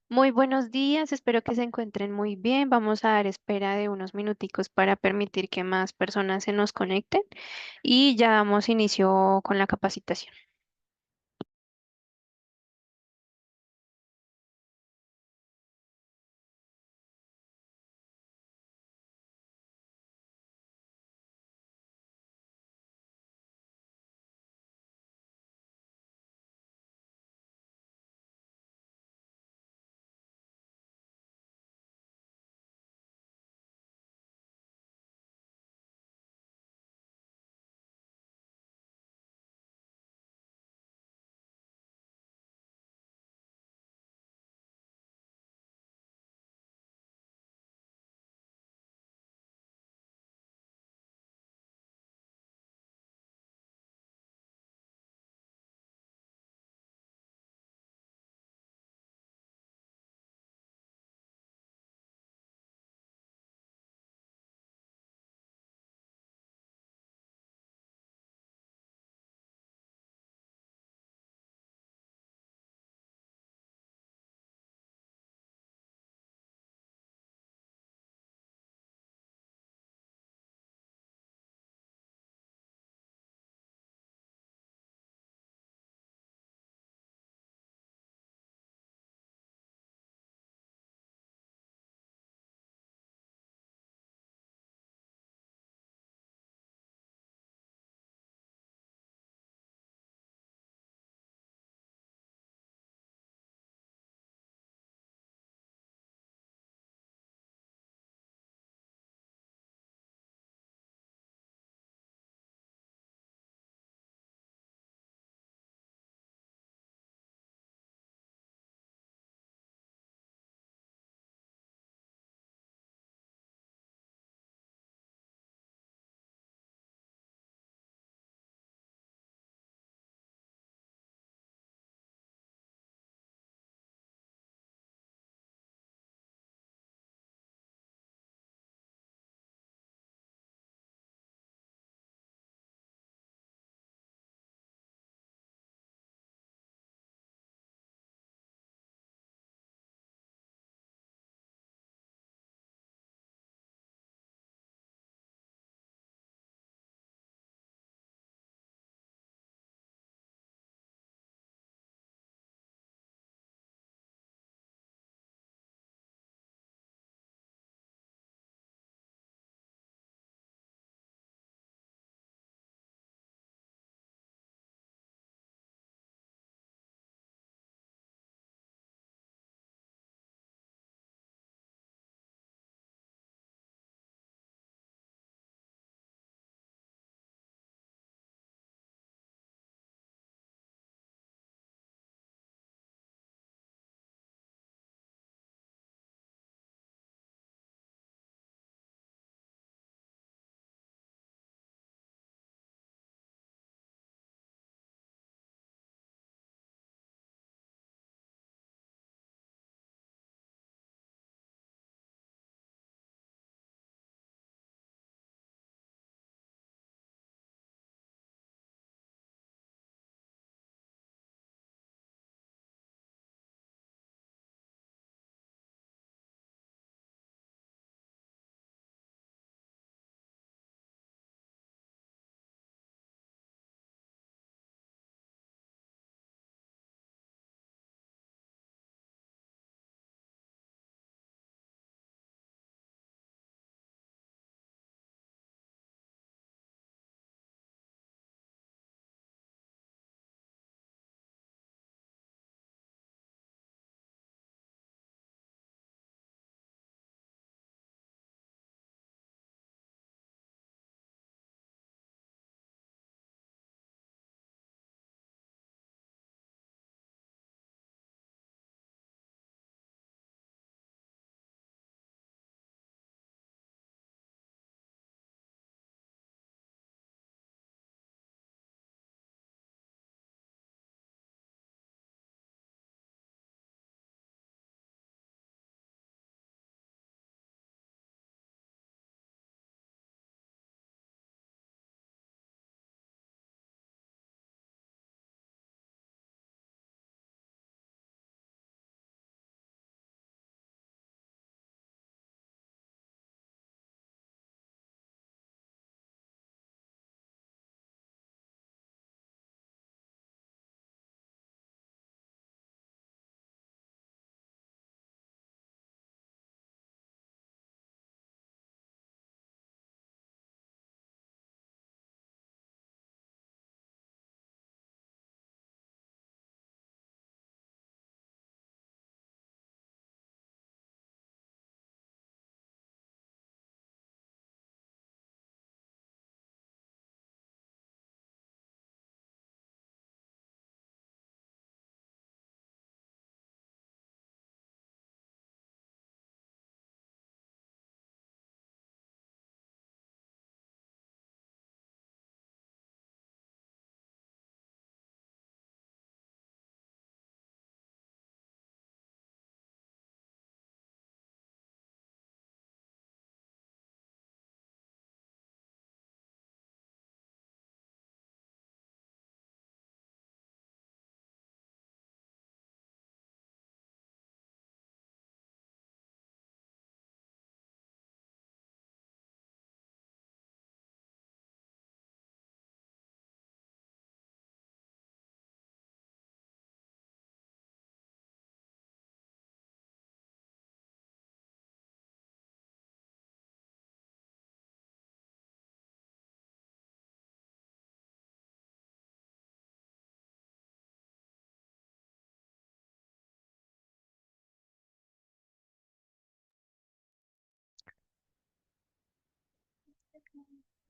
Muy buenos días, espero que se encuentren muy bien. Vamos a dar espera de unos minuticos para permitir que más personas se nos conecten y ya damos inicio con la capacitación.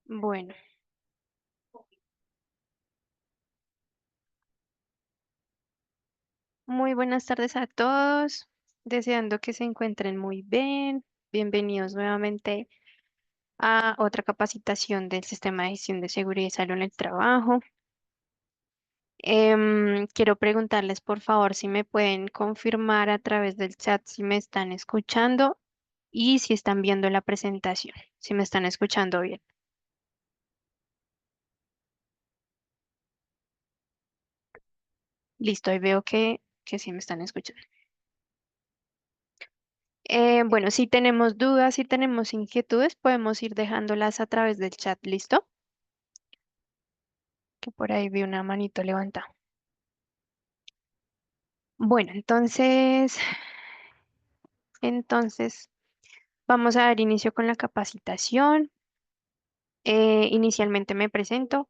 Bueno, muy buenas tardes a todos. Deseando que se encuentren muy bien. Bienvenidos nuevamente a otra capacitación del Sistema de Gestión de Seguridad y Salud en el Trabajo. Quiero preguntarles, por favor, si me pueden confirmar a través del chat si me están escuchando y si están viendo la presentación, si me están escuchando bien. Listo, ahí veo que sí me están escuchando. Bueno, si tenemos dudas, si tenemos inquietudes, podemos ir dejándolas a través del chat, ¿listo? Que por ahí vi una manito levantada. Bueno, entonces vamos a dar inicio con la capacitación. Inicialmente me presento.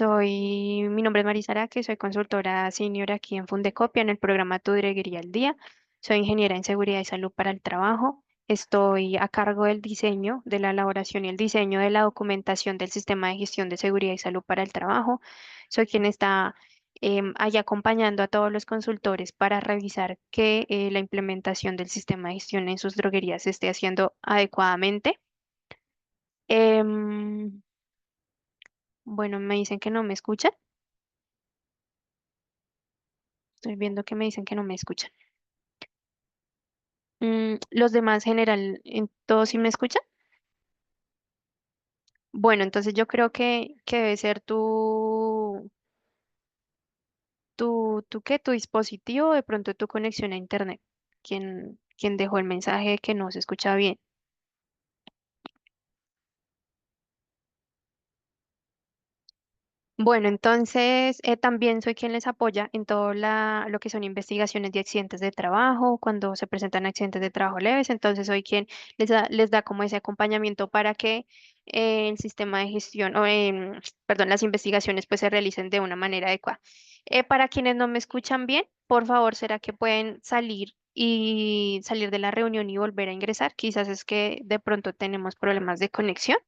Mi nombre es Marisa Araque, soy consultora senior aquí en Fundecopia en el programa Tu Droguería al Día. Soy ingeniera en seguridad y salud para el trabajo. Estoy a cargo del diseño, de la elaboración y el diseño de la documentación del sistema de gestión de seguridad y salud para el trabajo. Soy quien está ahí acompañando a todos los consultores para revisar que la implementación del sistema de gestión en sus droguerías se esté haciendo adecuadamente. Em, bueno, me dicen que no me escuchan. Estoy viendo que me dicen que no me escuchan. Los demás general, ¿en todos sí me escuchan? Bueno, entonces yo creo que debe ser tu dispositivo, de pronto tu conexión a internet, quien dejó el mensaje de que no se escucha bien. Bueno, entonces también soy quien les apoya en todo lo que son investigaciones de accidentes de trabajo, cuando se presentan accidentes de trabajo leves, entonces soy quien les da como ese acompañamiento para que el sistema de gestión, perdón, las investigaciones pues se realicen de una manera adecuada. Para quienes no me escuchan bien, por favor, ¿será que pueden salir de la reunión y volver a ingresar? Quizás es que de pronto tenemos problemas de conexión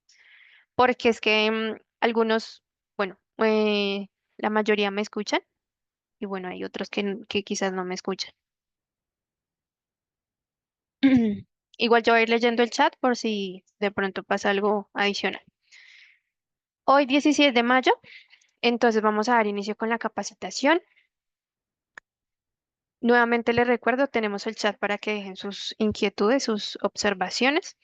porque es que algunos, bueno, la mayoría me escuchan y bueno, hay otros que quizás no me escuchan. Igual yo voy a ir leyendo el chat por si de pronto pasa algo adicional. Hoy 17 de mayo, entonces vamos a dar inicio con la capacitación. Nuevamente les recuerdo, tenemos el chat para que dejen sus inquietudes, sus observaciones.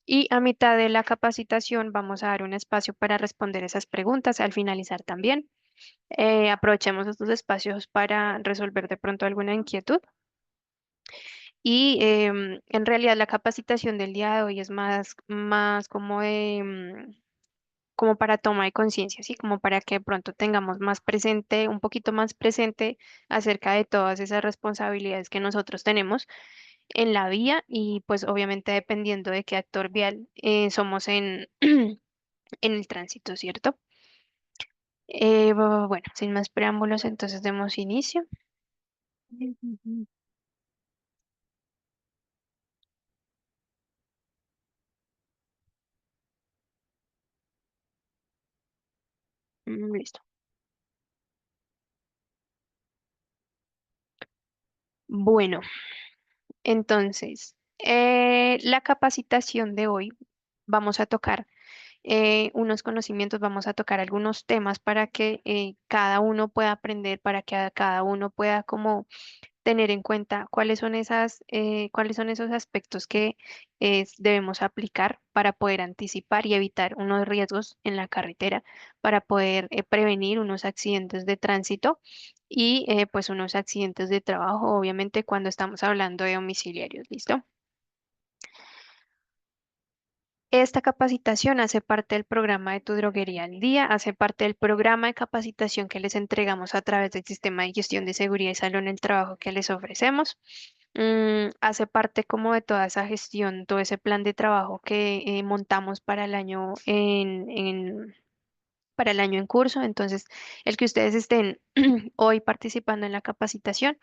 Y a mitad de la capacitación vamos a dar un espacio para responder esas preguntas al finalizar también. Aprovechemos estos espacios para resolver de pronto alguna inquietud. Y en realidad la capacitación del día de hoy es más como como para toma de conciencia, ¿sí? Como para que de pronto tengamos más presente, un poquito más presente acerca de todas esas responsabilidades que nosotros tenemos en la vía y pues obviamente dependiendo de qué actor vial somos en el tránsito, ¿cierto? Bueno, sin más preámbulos, entonces demos inicio. Ujú. Listo. Bueno, entonces, la capacitación de hoy vamos a tocar unos conocimientos, vamos a tocar algunos temas para que cada uno pueda aprender, para que cada uno pueda como tener en cuenta cuáles son esos aspectos que debemos aplicar para poder anticipar y evitar unos riesgos en la carretera, para poder prevenir unos accidentes de tránsito y pues unos accidentes de trabajo, obviamente cuando estamos hablando de domiciliarios, ¿listo? Esta capacitación hace parte del programa de Tu Droguería al Día, hace parte del programa de capacitación que les entregamos a través del sistema de gestión de seguridad y salud en el trabajo que les ofrecemos. Hace parte como de toda esa gestión, todo ese plan de trabajo que montamos para el año para el año en curso. Entonces, el que ustedes estén hoy participando en la capacitación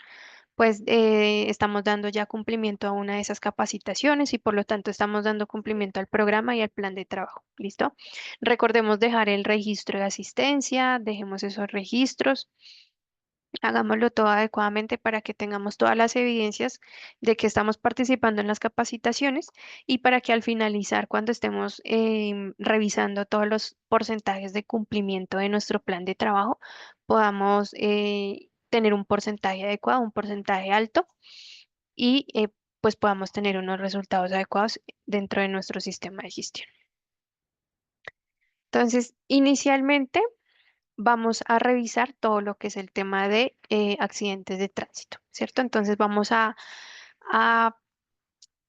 pues estamos dando ya cumplimiento a una de esas capacitaciones y por lo tanto estamos dando cumplimiento al programa y al plan de trabajo. ¿Listo? Recordemos dejar el registro de asistencia, dejemos esos registros. Hagámoslo todo adecuadamente para que tengamos todas las evidencias de que estamos participando en las capacitaciones y para que al finalizar, cuando estemos revisando todos los porcentajes de cumplimiento de nuestro plan de trabajo, podamos tener un porcentaje adecuado, un porcentaje alto y pues podamos tener unos resultados adecuados dentro de nuestro sistema de gestión. Entonces, inicialmente vamos a revisar todo lo que es el tema de accidentes de tránsito, ¿cierto? Entonces vamos a,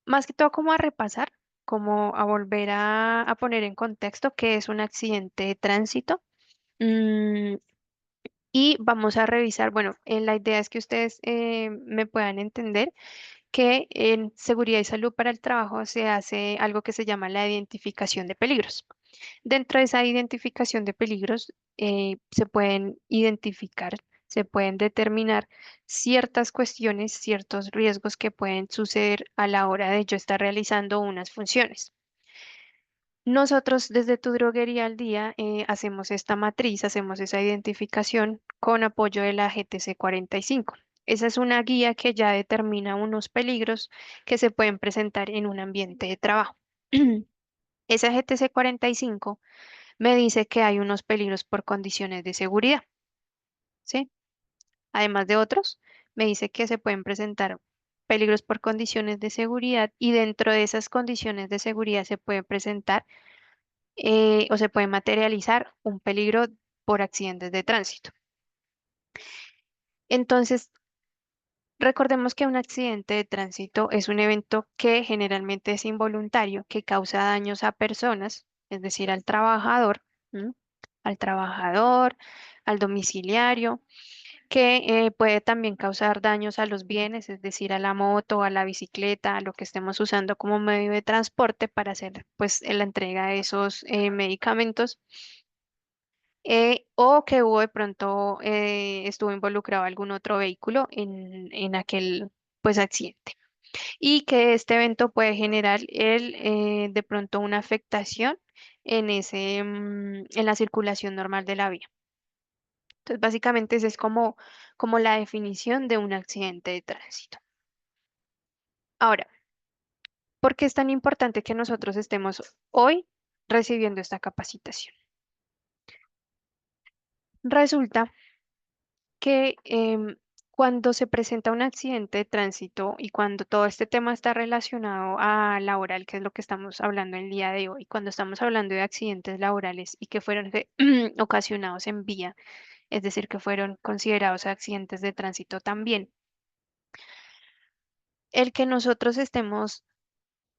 más que todo, como a repasar, como a volver a poner en contexto qué es un accidente de tránsito. mm, y vamos a revisar, bueno, la idea es que ustedes me puedan entender que en seguridad y salud para el trabajo se hace algo que se llama la identificación de peligros. Dentro de esa identificación de peligros se pueden identificar, se pueden determinar ciertas cuestiones, ciertos riesgos que pueden suceder a la hora de yo estar realizando unas funciones. Nosotros desde Tu Droguería al Día hacemos esta matriz, hacemos esa identificación con apoyo de la GTC 45. Esa es una guía que ya determina unos peligros que se pueden presentar en un ambiente de trabajo. Esa GTC 45 me dice que hay unos peligros por condiciones de seguridad, ¿sí? Además de otros, me dice que se pueden presentar peligros por condiciones de seguridad y dentro de esas condiciones de seguridad se puede presentar o se puede materializar un peligro por accidentes de tránsito. Entonces, recordemos que un accidente de tránsito es un evento que generalmente es involuntario, que causa daños a personas, es decir, al trabajador, ¿m? Al trabajador, al domiciliario, que puede también causar daños a los bienes, es decir, a la moto, a la bicicleta, a lo que estemos usando como medio de transporte para hacer pues la entrega de esos medicamentos, o que hubo de pronto estuvo involucrado algún otro vehículo en aquel pues accidente y que este evento puede generar de pronto una afectación en la circulación normal de la vía. Entonces, básicamente esa es como la definición de un accidente de tránsito. Ahora, ¿por qué es tan importante que nosotros estemos hoy recibiendo esta capacitación? Resulta que cuando se presenta un accidente de tránsito y cuando todo este tema está relacionado a laboral, que es lo que estamos hablando el día de hoy, cuando estamos hablando de accidentes laborales y que fueron ocasionados en vía, es decir, que fueron considerados accidentes de tránsito también, el que nosotros estemos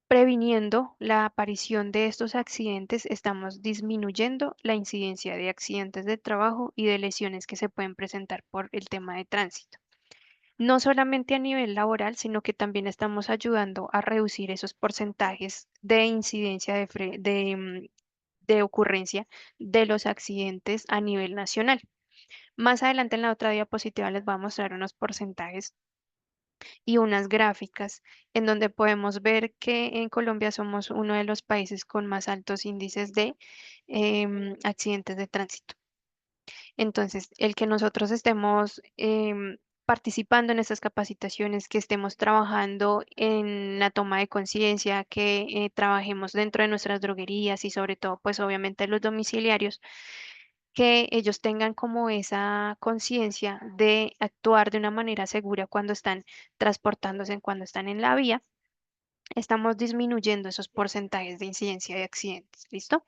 previniendo la aparición de estos accidentes, estamos disminuyendo la incidencia de accidentes de trabajo y de lesiones que se pueden presentar por el tema de tránsito. No solamente a nivel laboral, sino que también estamos ayudando a reducir esos porcentajes de incidencia de ocurrencia de los accidentes a nivel nacional. Más adelante en la otra diapositiva les voy a mostrar unos porcentajes y unas gráficas en donde podemos ver que en Colombia somos uno de los países con más altos índices de accidentes de tránsito. Entonces, el que nosotros estemos participando en estas capacitaciones, que estemos trabajando en la toma de conciencia, que trabajemos dentro de nuestras droguerías y sobre todo, pues obviamente los domiciliarios, que ellos tengan como esa conciencia de actuar de una manera segura cuando están transportándose, cuando están en la vía, estamos disminuyendo esos porcentajes de incidencia de accidentes. ¿Listo?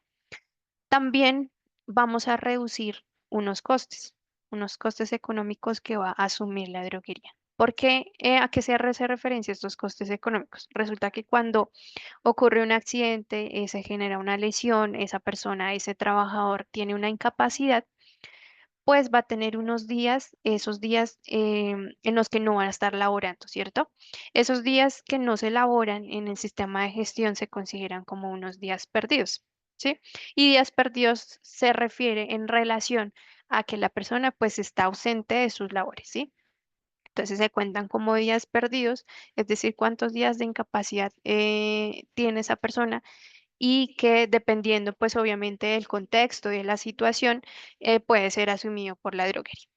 También vamos a reducir unos costes económicos que va a asumir la droguería. ¿Por qué? ¿A qué se hace referencia estos costes económicos? Resulta que cuando ocurre un accidente, se genera una lesión, esa persona, ese trabajador tiene una incapacidad, pues va a tener unos días, esos días en los que no van a estar laborando, ¿cierto? Esos días que no se laboran en el sistema de gestión se consideran como unos días perdidos, ¿sí? Y días perdidos se refiere en relación a que la persona pues está ausente de sus labores, ¿sí? Entonces se cuentan como días perdidos, es decir, cuántos días de incapacidad tiene esa persona y que dependiendo pues obviamente del contexto y de la situación puede ser asumido por la droguería.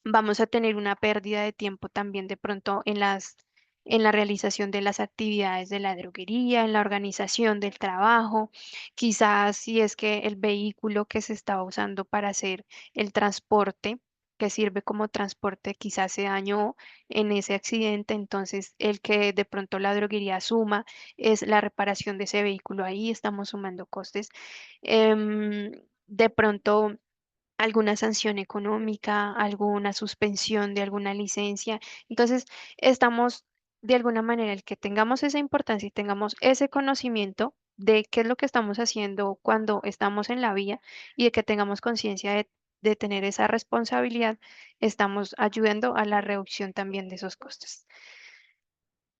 Vamos a tener una pérdida de tiempo también de pronto en la realización de las actividades de la droguería, en la organización del trabajo, quizás si es que el vehículo que se estaba usando para hacer el transporte, que sirve como transporte, quizás se dañó en ese accidente, entonces el que de pronto la droguería asuma es la reparación de ese vehículo, ahí estamos sumando costes. De pronto alguna sanción económica, alguna suspensión de alguna licencia. Entonces, estamos de alguna manera, el que tengamos esa importancia y tengamos ese conocimiento de qué es lo que estamos haciendo cuando estamos en la vía y de que tengamos conciencia de tener esa responsabilidad, estamos ayudando a la reducción también de esos costos.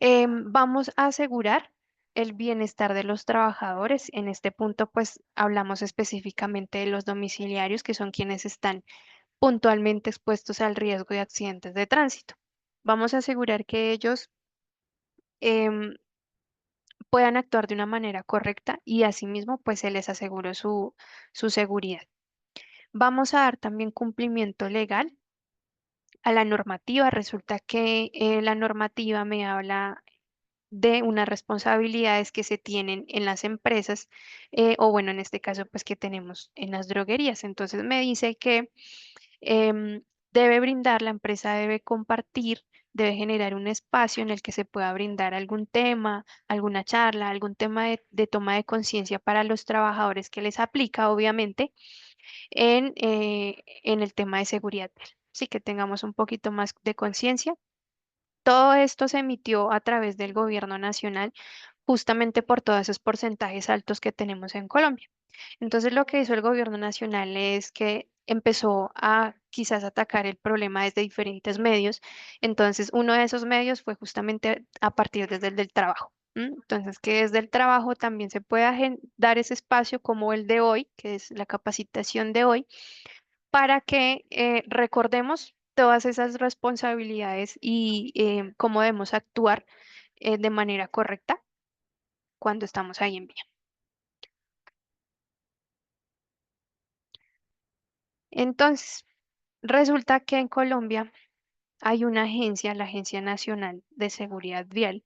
Vamos a asegurar el bienestar de los trabajadores. En este punto, pues hablamos específicamente de los domiciliarios, que son quienes están puntualmente expuestos al riesgo de accidentes de tránsito. Vamos a asegurar que ellos em, puedan actuar de una manera correcta y asimismo pues se les aseguró su seguridad. Vamos a dar también cumplimiento legal a la normativa. Resulta que la normativa me habla de unas responsabilidades que se tienen en las empresas o bueno, en este caso pues que tenemos en las droguerías. Entonces me dice que em, debe brindar, la empresa debe compartir, debe generar un espacio en el que se pueda brindar algún tema, alguna charla, algún tema de toma de conciencia para los trabajadores que les aplica, obviamente, en el tema de seguridad vial. Sí, que tengamos un poquito más de conciencia. Todo esto se emitió a través del gobierno nacional justamente por todos esos porcentajes altos que tenemos en Colombia. Entonces, lo que hizo el gobierno nacional es que empezó a quizás atacar el problema desde diferentes medios. Entonces, uno de esos medios fue justamente a partir desde el del trabajo. Entonces, que desde el trabajo también se pueda dar ese espacio como el de hoy, que es la capacitación de hoy, para que recordemos todas esas responsabilidades y cómo debemos actuar de manera correcta cuando estamos ahí en vía. Entonces, resulta que en Colombia hay una agencia, la Agencia Nacional de Seguridad Vial,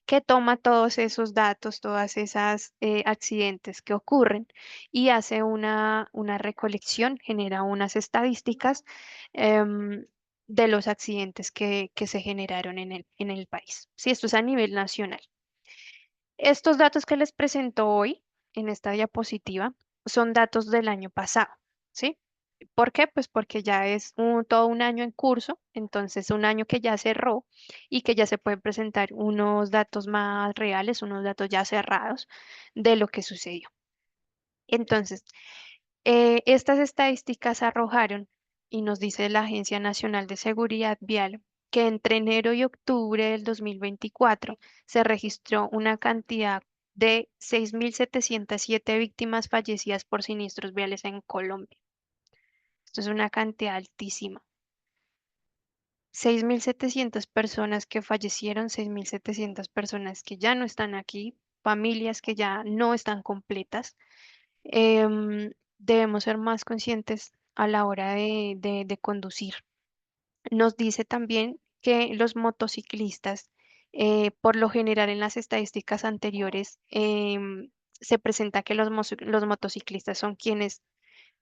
que toma todos esos datos, todas esas accidentes que ocurren y hace una recolección, genera unas estadísticas em, de los accidentes que se generaron en el país. Sí, esto es a nivel nacional. Estos datos que les presento hoy en esta diapositiva son datos del año pasado, ¿sí? ¿Por qué? Pues porque ya es todo un año en curso, entonces un año que ya cerró y que ya se pueden presentar unos datos más reales, unos datos ya cerrados de lo que sucedió. Entonces, estas estadísticas arrojaron, y nos dice la Agencia Nacional de Seguridad Vial, que entre enero y octubre del 2024 se registró una cantidad de 6.707 víctimas fallecidas por siniestros viales en Colombia. Esto es una cantidad altísima. 6.700 personas que fallecieron, 6.700 personas que ya no están aquí, familias que ya no están completas. Debemos ser más conscientes a la hora de conducir. Nos dice también que los motociclistas, por lo general en las estadísticas anteriores, se presenta que los motociclistas son quienes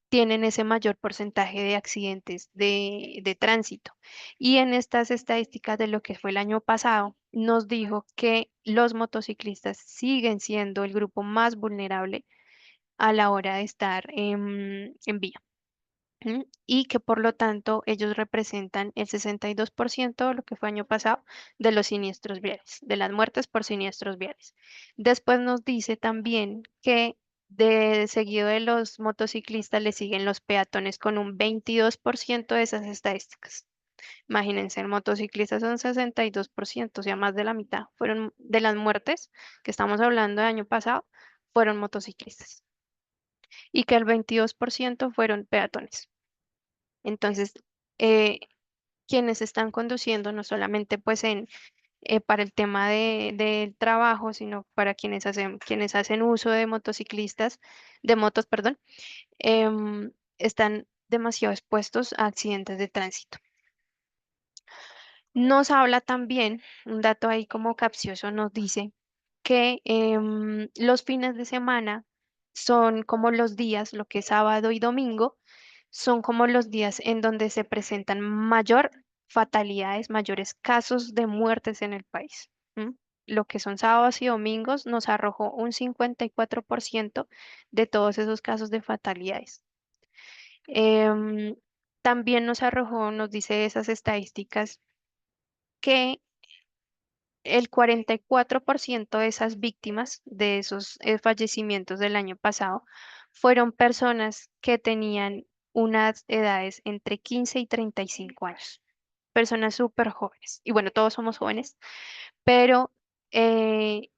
tienen ese mayor porcentaje de accidentes de tránsito. Y en estas estadísticas de lo que fue el año pasado, nos dijo que los motociclistas siguen siendo el grupo más vulnerable a la hora de estar en vía. Y que por lo tanto ellos representan el 62% de lo que fue año pasado de los siniestros viales, de las muertes por siniestros viales. Después nos dice también que de seguido de los motociclistas le siguen los peatones con un 22% de esas estadísticas. Imagínense, el motociclista son 62%, o sea, más de la mitad fueron de las muertes que estamos hablando de año pasado, fueron motociclistas y que el 22% fueron peatones. Entonces, quienes están conduciendo, no solamente pues para el tema del trabajo, sino para quienes hacen uso de motociclistas, de motos, perdón, están demasiado expuestos a accidentes de tránsito. Nos habla también, un dato ahí como capcioso, nos dice que los fines de semana son como los días, lo que es sábado y domingo, son como los días en donde se presentan mayor fatalidades, mayores casos de muertes en el país. ¿M? Lo que son sábados y domingos nos arrojó un 54% de todos esos casos de fatalidades. Em, También nos arrojó, nos dice esas estadísticas, que el 44% de esas víctimas, de esos fallecimientos del año pasado, fueron personas que tenían unas edades entre 15 y 35 años, personas súper jóvenes. Y bueno, todos somos jóvenes, pero eh,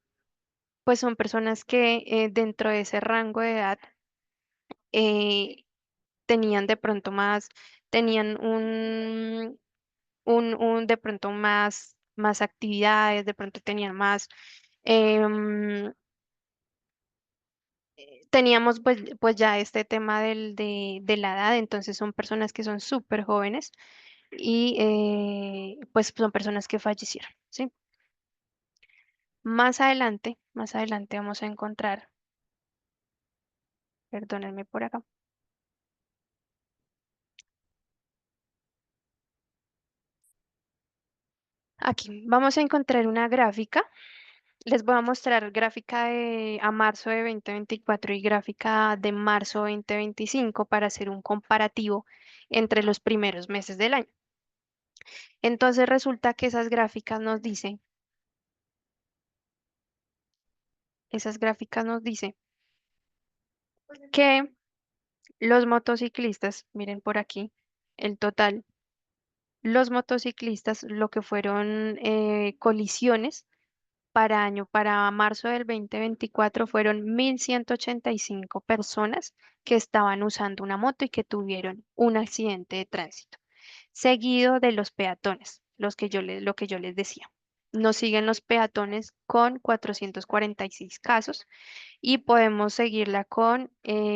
pues son personas que dentro de ese rango de edad eh, tenían de pronto más, tenían de pronto más actividades, de pronto tenían más, em, teníamos pues ya este tema de la edad, entonces son personas que son súper jóvenes y pues son personas que fallecieron, ¿sí? Más adelante vamos a encontrar, perdónenme por acá, aquí vamos a encontrar una gráfica. Les voy a mostrar gráfica a marzo de 2024 y gráfica de marzo 2025 para hacer un comparativo entre los primeros meses del año. Entonces resulta que esas gráficas nos dicen que los motociclistas, miren por aquí, el total, los motociclistas, lo que fueron colisiones para marzo del 2024 fueron 1.185 personas que estaban usando una moto y que tuvieron un accidente de tránsito, seguido de los peatones, lo que yo les decía. Nos siguen los peatones con 446 casos y podemos seguirla con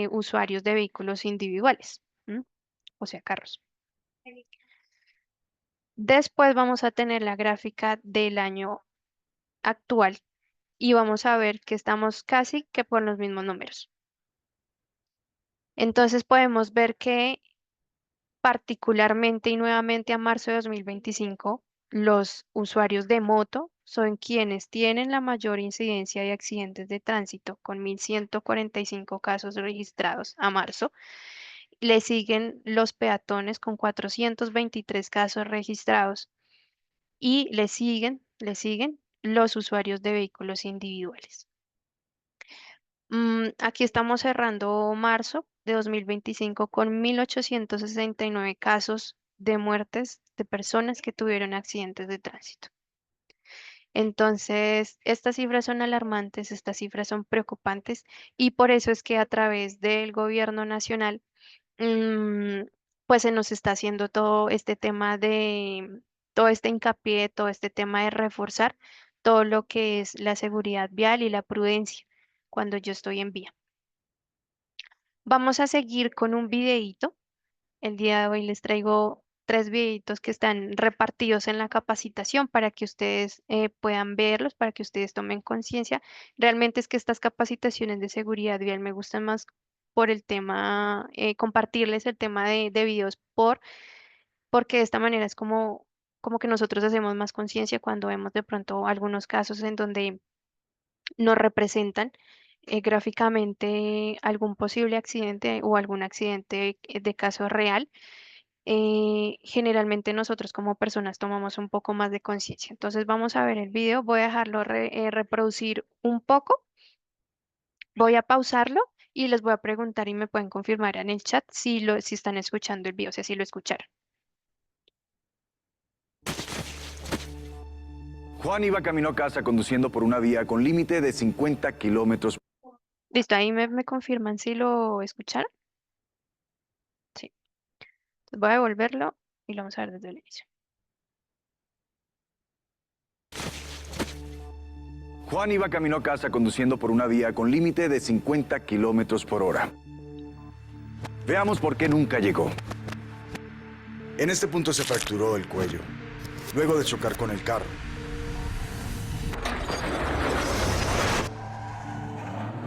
usuarios de vehículos individuales, ¿m? O sea, carros. Después vamos a tener la gráfica del año actual y vamos a ver que estamos casi que por los mismos números. Entonces podemos ver que particularmente y nuevamente a marzo de 2025, los usuarios de moto son quienes tienen la mayor incidencia de accidentes de tránsito, con 1.145 casos registrados a marzo. Le siguen los peatones con 423 casos registrados y le siguen los usuarios de vehículos individuales. Aquí estamos cerrando marzo de 2025 con 1.869 casos de muertes de personas que tuvieron accidentes de tránsito. Entonces, estas cifras son alarmantes, estas cifras son preocupantes y por eso es que a través del gobierno nacional, mm, pues se nos está haciendo todo este tema todo este hincapié, todo este tema de reforzar todo lo que es la seguridad vial y la prudencia cuando yo estoy en vía. Vamos a seguir con un videíto. El día de hoy les traigo tres videitos que están repartidos en la capacitación para que ustedes puedan verlos, para que ustedes tomen conciencia. Realmente es que estas capacitaciones de seguridad vial me gustan más por el tema, compartirles el tema de videos porque de esta manera es como que nosotros hacemos más conciencia cuando vemos de pronto algunos casos en donde nos representan gráficamente algún posible accidente o algún accidente de caso real. Generalmente nosotros como personas tomamos un poco más de conciencia. Entonces vamos a ver el video, voy a dejarlo reproducir un poco, voy a pausarlo y les voy a preguntar y me pueden confirmar en el chat si están escuchando el video, o sea, si lo escucharon. Juan iba camino a casa conduciendo por una vía con límite de 50 kilómetros. Listo, ahí me confirman si lo escucharon. Sí, entonces voy a devolverlo y lo vamos a ver desde el inicio. Juan iba camino a casa conduciendo por una vía con límite de 50 kilómetros por hora. Veamos por qué nunca llegó. En este punto se fracturó el cuello, luego de chocar con el carro.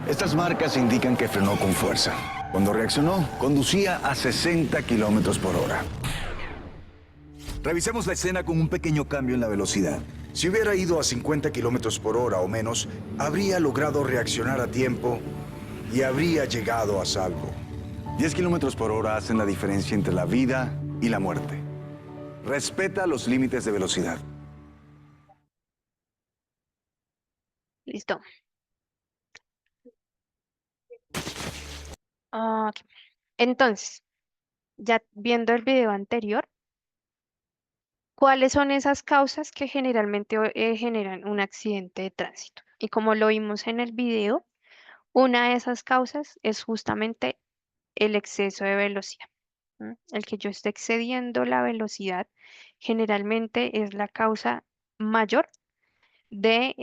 Estas marcas indican que frenó con fuerza. Cuando reaccionó, conducía a 60 kilómetros por hora. Revisemos la escena con un pequeño cambio en la velocidad. Si hubiera ido a 50 kilómetros por hora o menos, habría logrado reaccionar a tiempo y habría llegado a salvo. 10 kilómetros por hora hacen la diferencia entre la vida y la muerte. Respeta los límites de velocidad. Listo. Ok. Entonces, ya viendo el video anterior, ¿cuáles son esas causas que generalmente generan un accidente de tránsito? Y como lo vimos en el video, una de esas causas es justamente el exceso de velocidad. El que yo esté excediendo la velocidad generalmente es la causa mayor de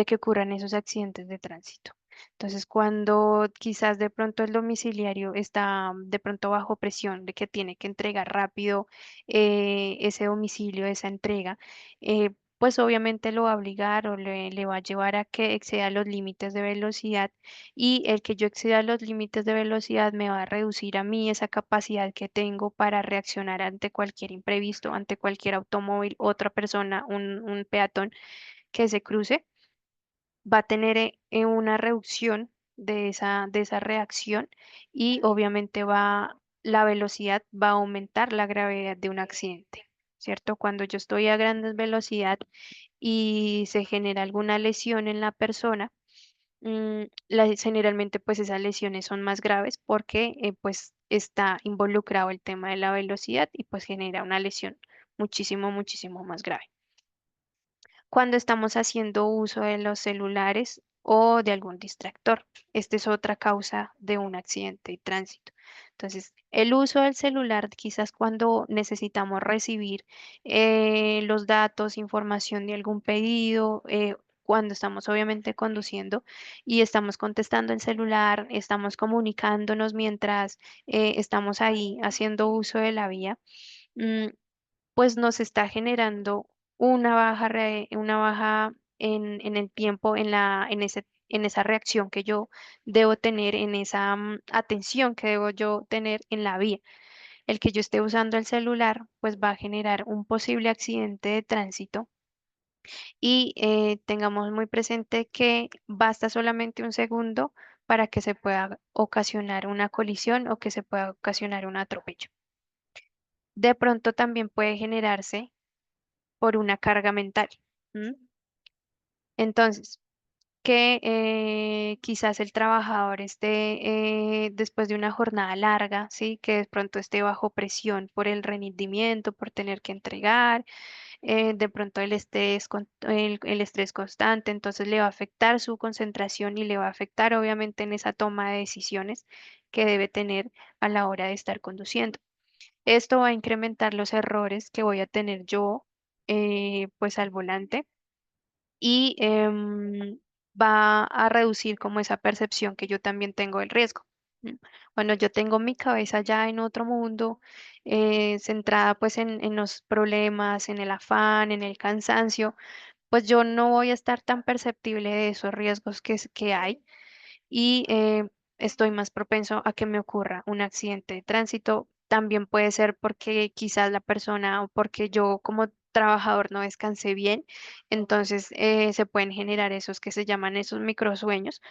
que ocurran esos accidentes de tránsito. Entonces, cuando quizás de pronto el domiciliario está de pronto bajo presión de que tiene que entregar rápido ese domicilio, esa entrega, pues obviamente lo va a obligar o le va a llevar a que exceda los límites de velocidad y el que yo exceda los límites de velocidad me va a reducir a mí esa capacidad que tengo para reaccionar ante cualquier imprevisto, ante cualquier automóvil, otra persona, un peatón que se cruce, va a tener una reducción de esa reacción y obviamente la velocidad va a aumentar la gravedad de un accidente, ¿cierto? Cuando yo estoy a grandes velocidad y se genera alguna lesión en la persona, generalmente pues esas lesiones son más graves porque pues está involucrado el tema de la velocidad y pues genera una lesión muchísimo, muchísimo más grave. Cuando estamos haciendo uso de los celulares o de algún distractor. Esta es otra causa de un accidente de tránsito. Entonces, el uso del celular, quizás cuando necesitamos recibir los datos, información de algún pedido, cuando estamos obviamente conduciendo y estamos contestando el celular, estamos comunicándonos mientras estamos ahí haciendo uso de la vía. mm, pues nos está generando una baja en el tiempo, en esa reacción que yo debo tener, en esa atención que debo yo tener en la vía. El que yo esté usando el celular, pues va a generar un posible accidente de tránsito y tengamos muy presente que basta solamente un segundo para que se pueda ocasionar una colisión o que se pueda ocasionar un atropello. De pronto también puede generarse por una carga mental. ¿M? Entonces, que quizás el trabajador esté después de una jornada larga, ¿sí? Que de pronto esté bajo presión por el rendimiento, por tener que entregar, de pronto el estrés constante, entonces le va a afectar su concentración y le va a afectar obviamente en esa toma de decisiones que debe tener a la hora de estar conduciendo. Esto va a incrementar los errores que voy a tener yo, pues al volante y va a reducir como esa percepción que yo también tengo del riesgo. ¿M? Cuando yo tengo mi cabeza ya en otro mundo, centrada pues en los problemas, en el afán, en el cansancio, pues yo no voy a estar tan perceptible de esos riesgos que hay y estoy más propenso a que me ocurra un accidente de tránsito. También puede ser porque quizás la persona o porque yo como trabajador no descansé bien, entonces se pueden generar esos que se llaman esos microsueños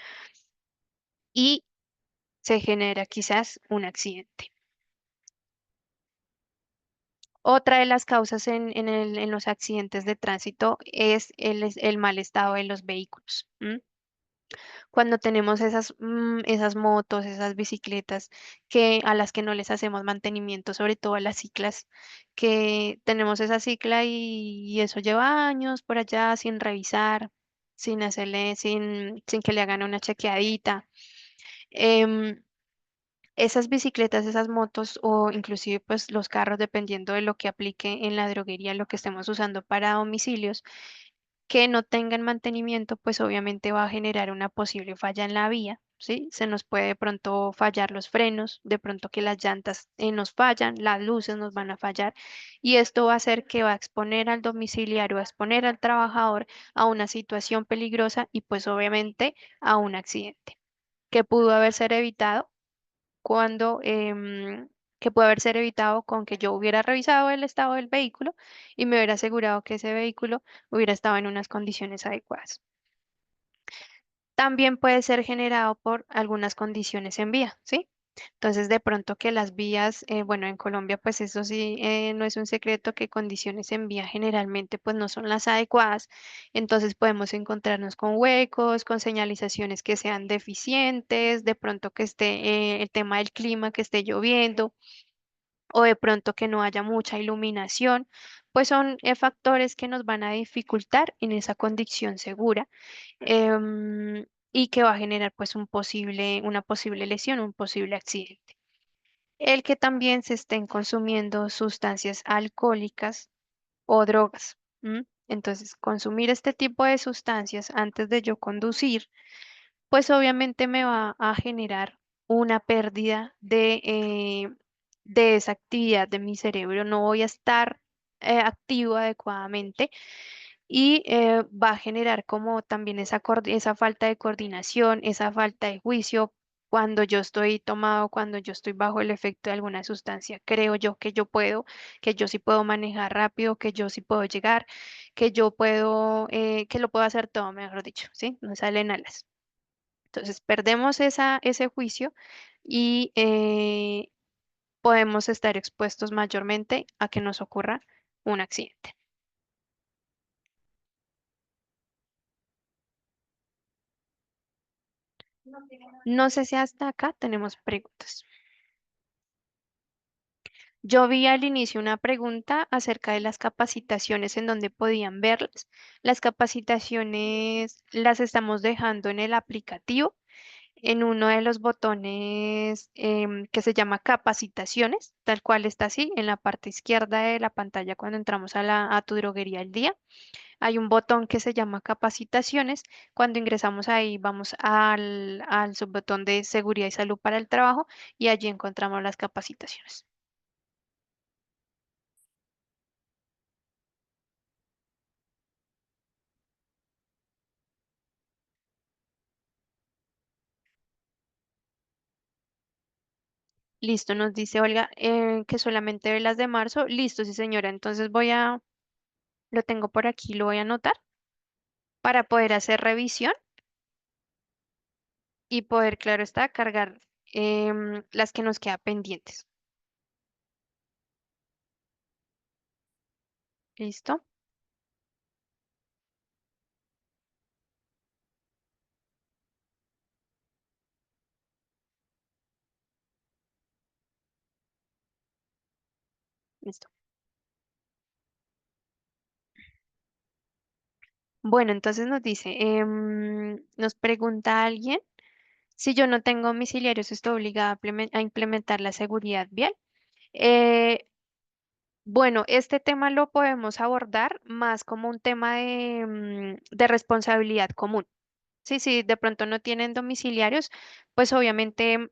y se genera quizás un accidente. Otra de las causas en los accidentes de tránsito es el mal estado de los vehículos. Cuando tenemos esas motos, esas bicicletas a las que no les hacemos mantenimiento, sobre todo a las ciclas, que tenemos esa cicla y eso lleva años por allá sin revisar, sin que le hagan una chequeadita. Em, Esas bicicletas, esas motos o inclusive pues los carros, dependiendo de lo que aplique en la droguería, lo que estemos usando para domicilios, que no tengan mantenimiento, pues obviamente va a generar una posible falla en la vía, ¿sí? Se nos puede de pronto fallar los frenos, de pronto que las llantas nos fallan, las luces nos van a fallar y esto va a hacer que va a exponer al domiciliario, a exponer al trabajador a una situación peligrosa y pues obviamente a un accidente que pudo haber ser evitado cuando que puede haber ser evitado con que yo hubiera revisado el estado del vehículo y me hubiera asegurado que ese vehículo hubiera estado en unas condiciones adecuadas. También puede ser generado por algunas condiciones en vía, ¿sí? Entonces, de pronto que las vías, bueno, en Colombia, pues eso sí, no es un secreto que condiciones en vía generalmente pues no son las adecuadas. Entonces podemos encontrarnos con huecos, con señalizaciones que sean deficientes, de pronto que esté el tema del clima, que esté lloviendo o de pronto que no haya mucha iluminación, pues son factores que nos van a dificultar en esa condición segura y que va a generar pues una posible lesión, un posible accidente. El que también se estén consumiendo sustancias alcohólicas o drogas. ¿M? Entonces, consumir este tipo de sustancias antes de yo conducir, pues obviamente me va a generar una pérdida de esa actividad de mi cerebro. No voy a estar activo adecuadamente y va a generar como también esa falta de coordinación, esa falta de juicio. Cuando yo estoy tomado, cuando yo estoy bajo el efecto de alguna sustancia, creo yo que yo puedo, que yo sí puedo manejar rápido, que yo sí puedo llegar, que yo puedo, que lo puedo hacer todo, mejor dicho, ¿sí? No salen alas. Entonces perdemos ese juicio y podemos estar expuestos mayormente a que nos ocurra un accidente. No sé si hasta acá tenemos preguntas. Yo vi al inicio una pregunta acerca de las capacitaciones en donde podían verlas. Las capacitaciones las estamos dejando en el aplicativo, en uno de los botones que se llama capacitaciones, tal cual está así, en la parte izquierda de la pantalla cuando entramos a tu droguería al día. Hay un botón que se llama capacitaciones. Cuando ingresamos ahí, vamos al subbotón de seguridad y salud para el trabajo y allí encontramos las capacitaciones. Listo, nos dice Olga que solamente ve las de marzo. Listo, sí, señora. Entonces lo tengo por aquí, lo voy a anotar para poder hacer revisión y poder, claro está, cargar las que nos quedan pendientes. Listo, listo. Bueno, entonces nos dice, nos pregunta alguien. Si yo no tengo domiciliarios, estoy obligada a implementar la seguridad vial. Eh, bueno, este tema lo podemos abordar más como un tema de responsabilidad común. Sí, sí, de pronto no tienen domiciliarios, pues obviamente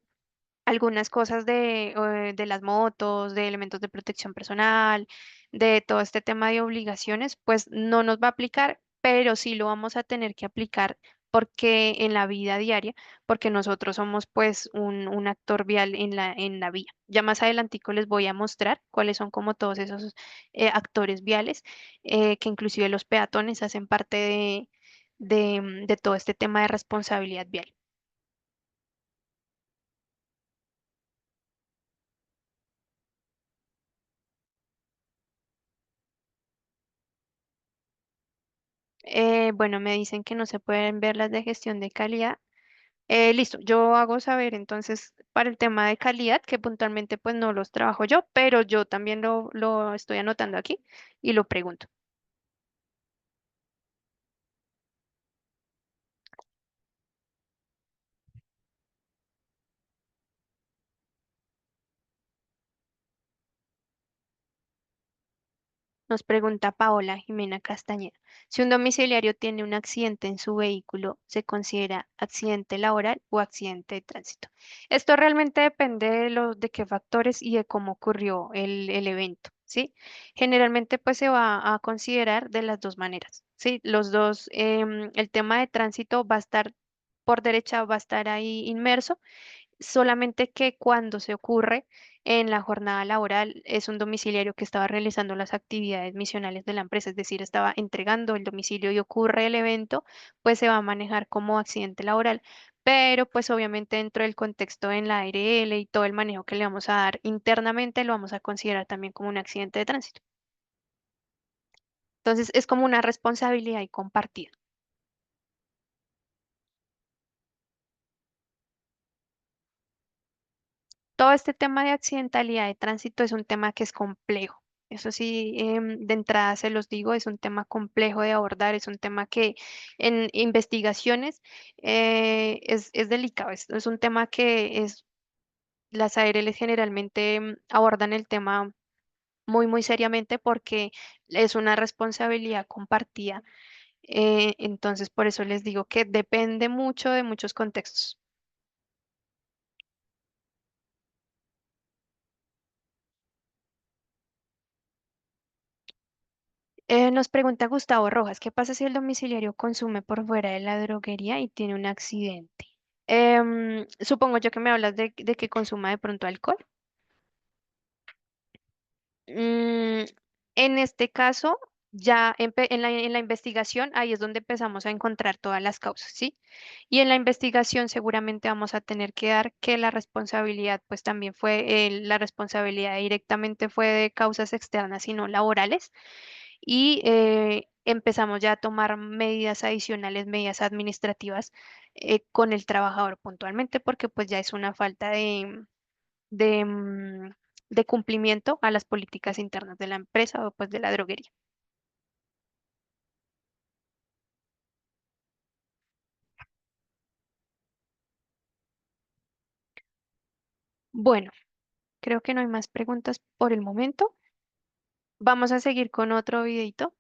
algunas cosas de las motos, de elementos de protección personal, de todo este tema de obligaciones, pues no nos va a aplicar, pero sí lo vamos a tener que aplicar porque en la vida diaria, porque nosotros somos pues un actor vial en la vía. Ya más adelantico les voy a mostrar cuáles son como todos esos actores viales, que inclusive los peatones hacen parte de todo este tema de responsabilidad vial. Bueno, me dicen que no se pueden ver las de gestión de calidad. Listo, yo hago saber entonces para el tema de calidad, que puntualmente pues no los trabajo yo, pero yo también lo estoy anotando aquí y lo pregunto. Nos pregunta Paola Jimena Castañeda. Si un domiciliario tiene un accidente en su vehículo, ¿se considera accidente laboral o accidente de tránsito? Esto realmente depende de qué factores y de cómo ocurrió el evento, ¿sí? Generalmente pues se va a considerar de las dos maneras, ¿sí? Los dos, el tema de tránsito va a estar por derecha, va a estar ahí inmerso, solamente que cuando se ocurre en la jornada laboral es un domiciliario que estaba realizando las actividades misionales de la empresa, es decir, estaba entregando el domicilio y ocurre el evento, pues se va a manejar como accidente laboral. Pero pues obviamente dentro del contexto en la ARL y todo el manejo que le vamos a dar internamente lo vamos a considerar también como un accidente de tránsito. Entonces es como una responsabilidad y compartida. Todo este tema de accidentalidad de tránsito es un tema que es complejo. Eso sí, de entrada se los digo, es un tema complejo de abordar, es un tema que en investigaciones es delicado, es un tema que las ARL generalmente abordan el tema muy seriamente porque es una responsabilidad compartida. Entonces, por eso les digo que depende mucho de muchos contextos. Nos pregunta Gustavo Rojas, ¿qué pasa si el domiciliario consume por fuera de la droguería y tiene un accidente? Supongo yo que me hablas de que consuma de pronto alcohol. Mm, en este caso, ya en la investigación, ahí es donde empezamos a encontrar todas las causas, ¿sí? Y en la investigación seguramente vamos a tener que dar que la responsabilidad, pues también fue, la responsabilidad directamente fue de causas externas y no laborales y empezamos ya a tomar medidas adicionales, medidas administrativas con el trabajador puntualmente, porque pues ya es una falta de, mm, de cumplimiento a las políticas internas de la empresa o pues de la droguería. Bueno, creo que no hay más preguntas por el momento. Vamos a seguir con otro videito.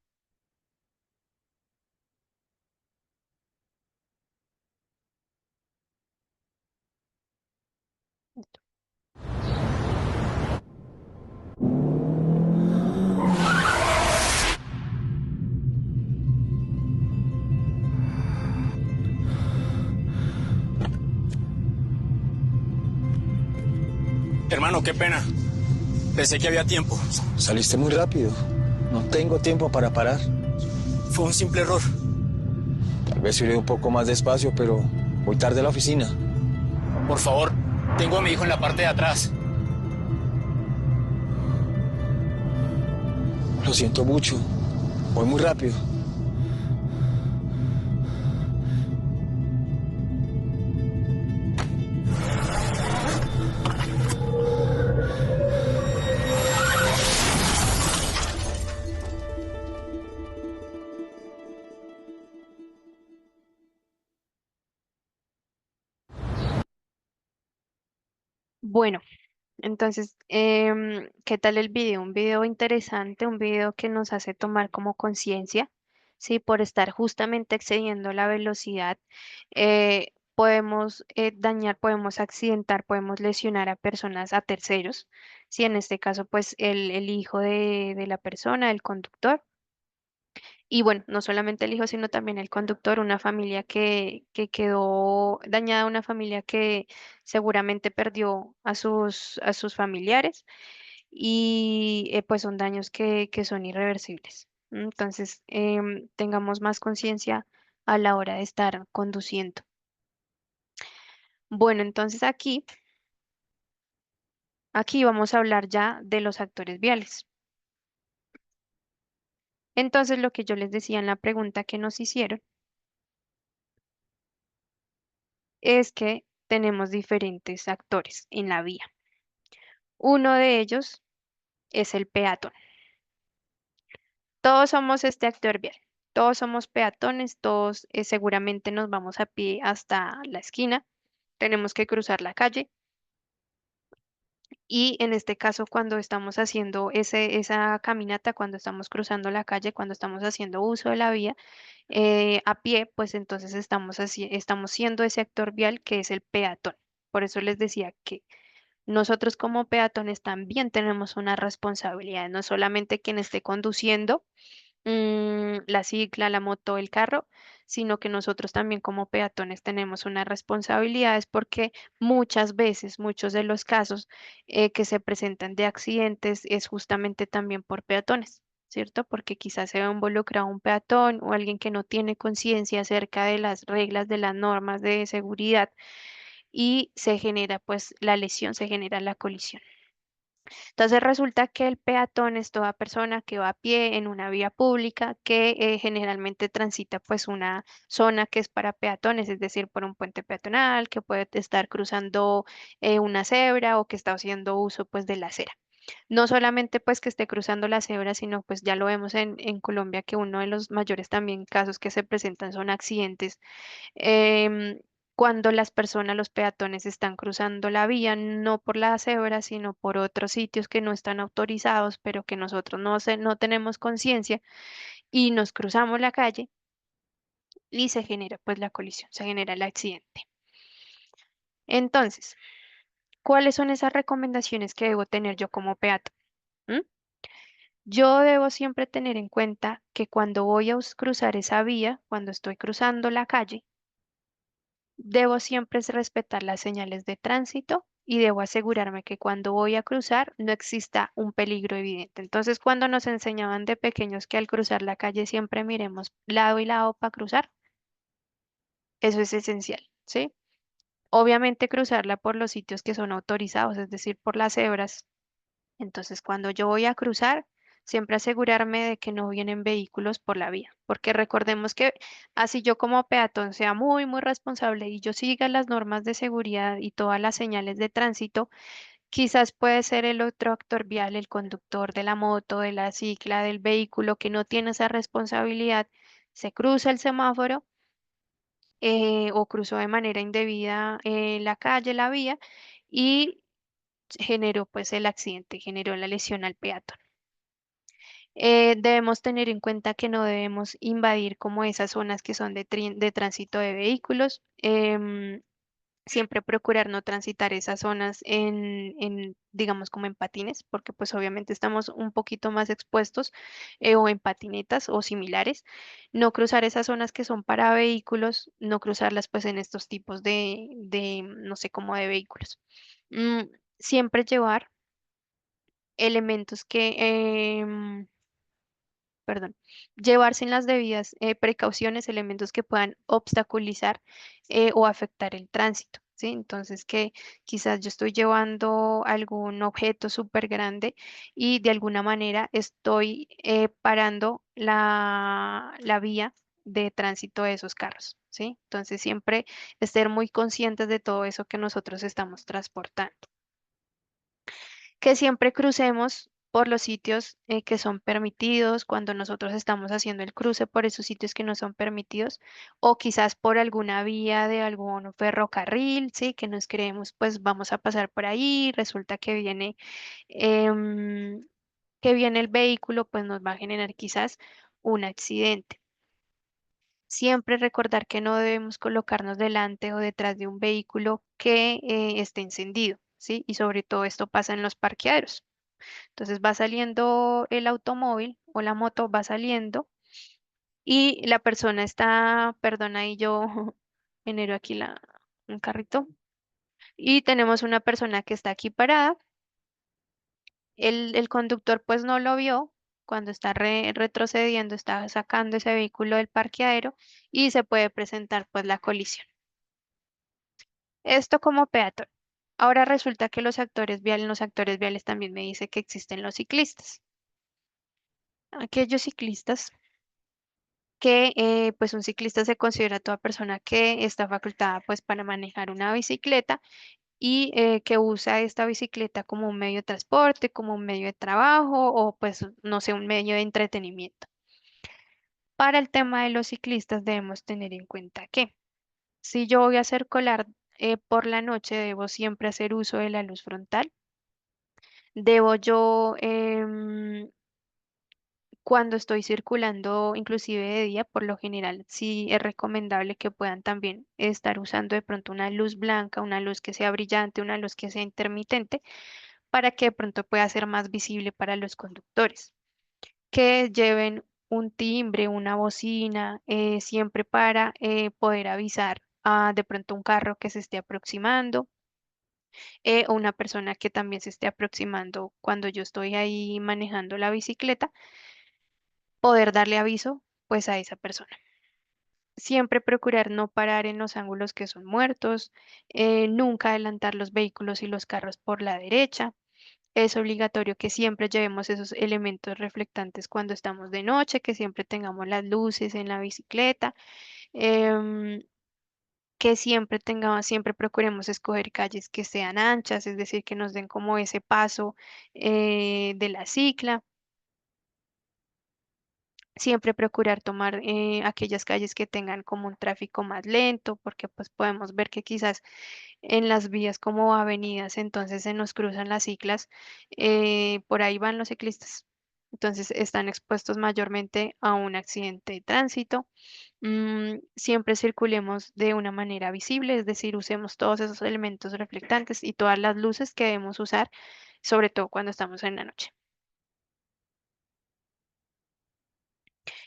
Hermano, qué pena. Pensé que había tiempo. Saliste muy rápido. No tengo tiempo para parar. Fue un simple error. Tal vez iré un poco más despacio, pero voy tarde a la oficina. Por favor, tengo a mi hijo en la parte de atrás. Lo siento mucho. Voy muy rápido. Bueno, entonces, ¿qué tal el video? Un video interesante, un video que nos hace tomar como conciencia, ¿sí? Por estar justamente excediendo la velocidad, podemos dañar, podemos accidentar, podemos lesionar a personas, a terceros, ¿sí? En este caso, pues el hijo de la persona, el conductor. Y bueno, no solamente el hijo, sino también el conductor, una familia que quedó dañada, una familia que seguramente perdió a sus familiares y pues son daños que son irreversibles. Entonces, tengamos más conciencia a la hora de estar conduciendo. Bueno, entonces aquí vamos a hablar ya de los actores viales. Entonces, lo que yo les decía en la pregunta que nos hicieron es que tenemos diferentes actores en la vía. Uno de ellos es el peatón. Todos somos este actor vial. Todos somos peatones, todos seguramente nos vamos a pie hasta la esquina. Tenemos que cruzar la calle Y en este caso, cuando estamos haciendo esa caminata, cuando estamos cruzando la calle, cuando estamos haciendo uso de la vía a pie, pues entonces estamos siendo ese actor vial que es el peatón. Por eso les decía que nosotros como peatones también tenemos una responsabilidad, no solamente quien esté conduciendo la cicla, la moto, el carro, sino que nosotros también como peatones tenemos unas responsabilidades porque muchas veces, muchos de los casos que se presentan de accidentes es justamente también por peatones. ¿Cierto? Porque quizás se ve involucrado un peatón o alguien que no tiene conciencia acerca de las reglas, de las normas de seguridad y se genera pues la lesión, se genera la colisión. Entonces resulta que el peatón es toda persona que va a pie en una vía pública que generalmente transita pues una zona que es para peatones, es decir, por un puente peatonal, que puede estar cruzando una cebra o que está haciendo uso pues de la acera. No solamente pues que esté cruzando la cebra, sino pues ya lo vemos en Colombia que uno de los mayores también casos que se presentan son accidentes em, cuando las personas, los peatones están cruzando la vía, no por la cebra, sino por otros sitios que no están autorizados, pero que nosotros no tenemos conciencia y nos cruzamos la calle y se genera pues la colisión, se genera el accidente. Entonces, ¿cuáles son esas recomendaciones que debo tener yo como peatón? ¿Mm? Yo debo siempre tener en cuenta que cuando voy a cruzar esa vía, cuando estoy cruzando la calle, debo siempre es respetar las señales de tránsito y debo asegurarme que cuando voy a cruzar no exista un peligro evidente. Entonces, cuando nos enseñaban de pequeños que al cruzar la calle siempre miremos lado y lado para cruzar, eso es esencial, ¿sí? Obviamente cruzarla por los sitios que son autorizados, es decir, por las cebras. Entonces, cuando yo voy a cruzar, siempre asegurarme de que no vienen vehículos por la vía, porque recordemos que así yo como peatón sea muy, muy responsable y yo siga las normas de seguridad y todas las señales de tránsito, quizás puede ser el otro actor vial, el conductor de la moto, de la cicla, del vehículo que no tiene esa responsabilidad, se cruza el semáforo o cruzó de manera indebida la calle, la vía y generó pues el accidente, generó la lesión al peatón. Debemos tener en cuenta que no debemos invadir como esas zonas que son de tránsito de vehículos. Siempre procurar no transitar esas zonas digamos, como en patines, porque pues obviamente estamos un poquito más expuestos o en patinetas o similares. No cruzar esas zonas que son para vehículos, no cruzarlas pues en estos tipos no sé, como de vehículos. Mm, Siempre llevar elementos perdón, llevar sin las debidas precauciones elementos que puedan obstaculizar o afectar el tránsito, ¿sí? Entonces, que quizás yo estoy llevando algún objeto súper grande y de alguna manera estoy parando la vía de tránsito de esos carros, ¿sí? Entonces, siempre estar muy conscientes de todo eso que nosotros estamos transportando que siempre crucemos por los sitios que son permitidos cuando nosotros estamos haciendo el cruce por esos sitios que no son permitidos o quizás por alguna vía de algún ferrocarril, sí, que nos creemos pues vamos a pasar por ahí, resulta em, que viene el vehículo, pues nos va a generar quizás un accidente. Siempre recordar que no debemos colocarnos delante o detrás de un vehículo que esté encendido, ¿sí? Y sobre todo esto pasa en los parqueaderos. Entonces va saliendo el automóvil o la moto va saliendo y la persona está, perdona, ahí yo genero aquí un carrito y tenemos una persona que está aquí parada. El conductor pues no lo vio cuando está retrocediendo, está sacando ese vehículo del parqueadero y se puede presentar pues la colisión. Esto como peatón. Ahora resulta que los actores viales también me dice que existen los ciclistas. Aquellos ciclistas que pues un ciclista se considera toda persona que está facultada pues para manejar una bicicleta y que usa esta bicicleta como un medio de transporte, como un medio de trabajo o pues no sé, un medio de entretenimiento. Para el tema de los ciclistas debemos tener en cuenta que si yo voy a hacer colar por la noche debo siempre hacer uso de la luz frontal. Debo yo, cuando estoy circulando, inclusive de día, por lo general, sí es recomendable que puedan también estar usando de pronto una luz blanca, una luz que sea brillante, una luz que sea intermitente, para que de pronto pueda ser más visible para los conductores. Que lleven un timbre, una bocina, siempre para poder avisar a de pronto un carro que se esté aproximando, o una persona que también se esté aproximando cuando yo estoy ahí manejando la bicicleta, poder darle aviso pues a esa persona. Siempre procurar no parar en los ángulos que son muertos, nunca adelantar los vehículos y los carros por la derecha. Es obligatorio que siempre llevemos esos elementos reflectantes cuando estamos de noche, que siempre tengamos las luces en la bicicleta, em, que siempre tengamos, siempre procuremos escoger calles que sean anchas, es decir, que nos den como ese paso de la cicla. Siempre procurar tomar aquellas calles que tengan como un tráfico más lento, porque pues podemos ver que quizás en las vías como avenidas, entonces se nos cruzan las ciclas, por ahí van los ciclistas. Entonces están expuestos mayormente a un accidente de tránsito. Siempre circulemos de una manera visible, es decir, usemos todos esos elementos reflectantes y todas las luces que debemos usar, sobre todo cuando estamos en la noche.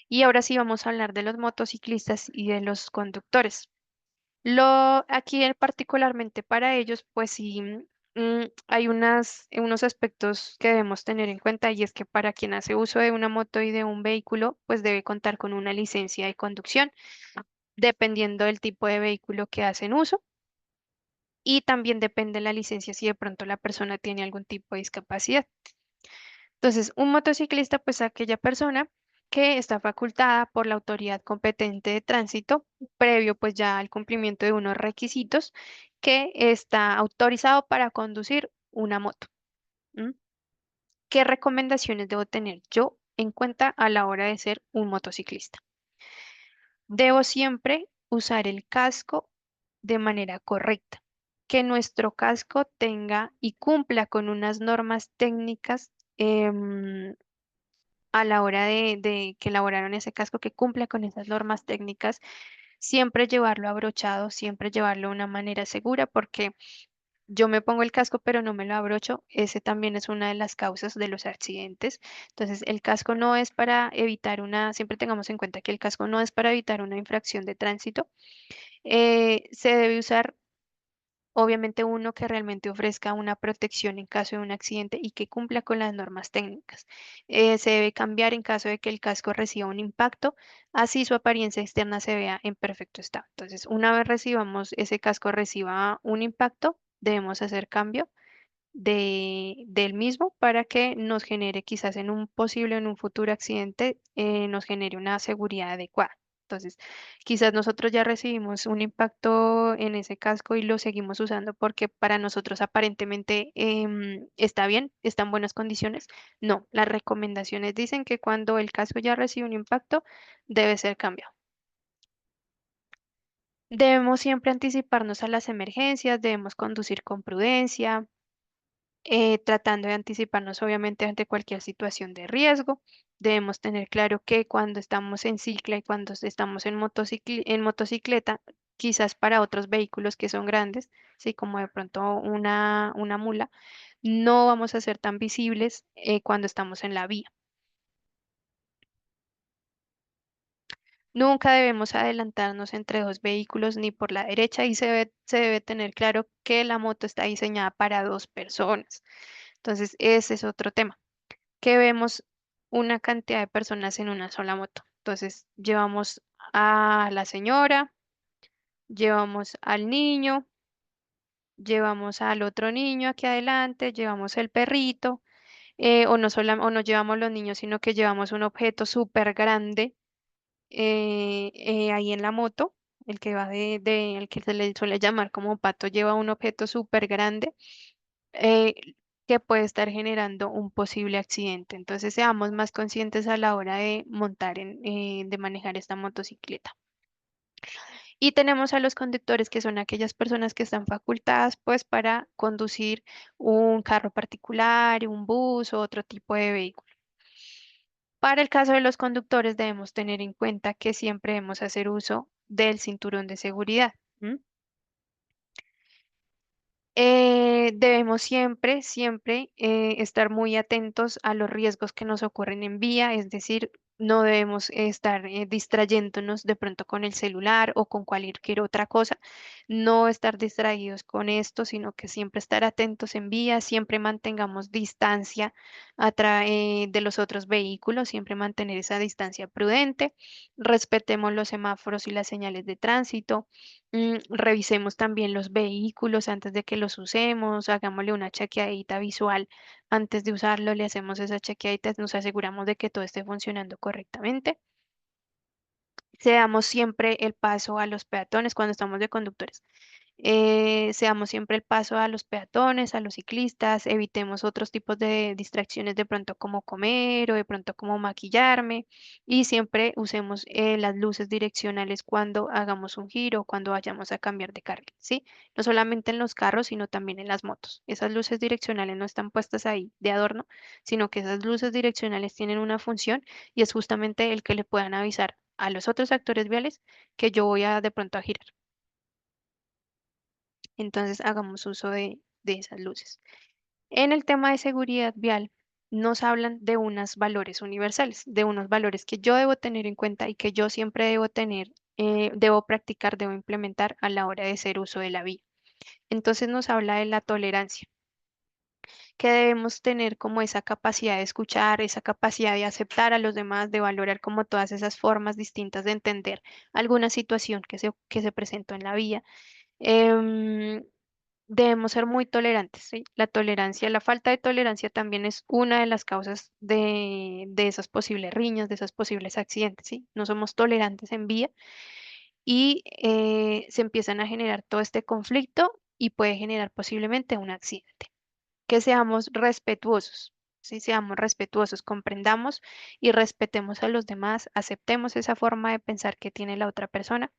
Y ahora sí vamos a hablar de los motociclistas y de los conductores. Aquí particularmente para ellos, pues sí, hay unos aspectos que debemos tener en cuenta y es que para quien hace uso de una moto y de un vehículo, pues debe contar con una licencia de conducción, dependiendo del tipo de vehículo que hacen uso. Y también depende de la licencia si de pronto la persona tiene algún tipo de discapacidad. Entonces, un motociclista, pues aquella persona que está facultada por la autoridad competente de tránsito, previo pues ya al cumplimiento de unos requisitos, que está autorizado para conducir una moto. ¿M? ¿Qué recomendaciones debo tener yo en cuenta a la hora de ser un motociclista? Debo siempre usar el casco de manera correcta, que nuestro casco tenga y cumpla con unas normas técnicas a la hora de que elaboraron ese casco, que cumpla con esas normas técnicas, siempre llevarlo abrochado, siempre llevarlo de una manera segura, porque yo me pongo el casco pero no me lo abrocho, ese también es una de las causas de los accidentes. Entonces, el casco no es para evitar siempre tengamos en cuenta que el casco no es para evitar una infracción de tránsito. Se debe usar obviamente uno que realmente ofrezca una protección en caso de un accidente y que cumpla con las normas técnicas. Se debe cambiar en caso de que el casco reciba un impacto, así su apariencia externa se vea en perfecto estado. Entonces, una vez recibamos ese casco reciba un impacto, debemos hacer cambio del mismo para que nos genere quizás en un posible, en un futuro accidente, nos genere una seguridad adecuada. Entonces, quizás nosotros ya recibimos un impacto en ese casco y lo seguimos usando porque para nosotros aparentemente está bien, está en buenas condiciones. No, las recomendaciones dicen que cuando el casco ya recibe un impacto, debe ser cambiado. Debemos siempre anticiparnos a las emergencias, debemos conducir con prudencia, tratando de anticiparnos obviamente ante cualquier situación de riesgo. Debemos tener claro que cuando estamos en cicla y cuando estamos en motocicleta, quizás para otros vehículos que son grandes, sí, como de pronto una mula, no vamos a ser tan visibles cuando estamos en la vía. Nunca debemos adelantarnos entre dos vehículos ni por la derecha y se debe tener claro que la moto está diseñada para dos personas. Entonces, ese es otro tema, que vemos una cantidad de personas en una sola moto. Entonces, llevamos a la señora, llevamos al niño, llevamos al otro niño aquí adelante, llevamos el perrito, o no llevamos los niños, sino que llevamos un objeto súper grande ahí en la moto. El que va el que se le suele llamar como pato, lleva un objeto súper grande eh, que puede estar generando un posible accidente. Entonces, seamos más conscientes a la hora de de manejar esta motocicleta. Y tenemos a los conductores, que son aquellas personas que están facultadas pues para conducir un carro particular, un bus o otro tipo de vehículo. Para el caso de los conductores debemos tener en cuenta que siempre debemos hacer uso del cinturón de seguridad. ¿M? Debemos siempre estar muy atentos a los riesgos que nos ocurren en vía, es decir, no debemos estar distrayéndonos de pronto con el celular o con cualquier otra cosa, no estar distraídos con esto, sino que siempre estar atentos en vía, siempre mantengamos distancia de los otros vehículos, siempre mantener esa distancia prudente, respetemos los semáforos y las señales de tránsito. Revisemos también los vehículos antes de que los usemos, hagámosle una chequeadita visual antes de usarlo, le hacemos esa chequeadita, nos aseguramos de que todo esté funcionando correctamente. Seamos siempre el paso a los peatones cuando estamos de conductores. Seamos siempre el paso a los peatones, a los ciclistas, evitemos otros tipos de distracciones de pronto como comer o de pronto como maquillarme y siempre usemos las luces direccionales cuando hagamos un giro o cuando vayamos a cambiar de carril, ¿sí? No solamente en los carros, sino también en las motos. Esas luces direccionales no están puestas ahí de adorno, sino que esas luces direccionales tienen una función y es justamente el que le puedan avisar a los otros actores viales que yo voy a de pronto a girar. Entonces hagamos uso de esas luces. En el tema de seguridad vial, nos hablan de unos valores universales, de unos valores que yo debo tener en cuenta y que yo siempre debo tener, debo practicar, debo implementar a la hora de hacer uso de la vía. Entonces nos habla de la tolerancia, que debemos tener como esa capacidad de escuchar, esa capacidad de aceptar a los demás, de valorar como todas esas formas distintas de entender alguna situación que se presentó en la vía. Em, Debemos ser muy tolerantes, ¿sí? La tolerancia, la falta de tolerancia también es una de las causas de esas posibles riñas, de esos posibles accidentes, ¿sí? No somos tolerantes en vía y se empiezan a generar todo este conflicto y puede generar posiblemente un accidente. Que seamos respetuosos, ¿sí? Seamos respetuosos, comprendamos y respetemos a los demás, aceptemos esa forma de pensar que tiene la otra persona,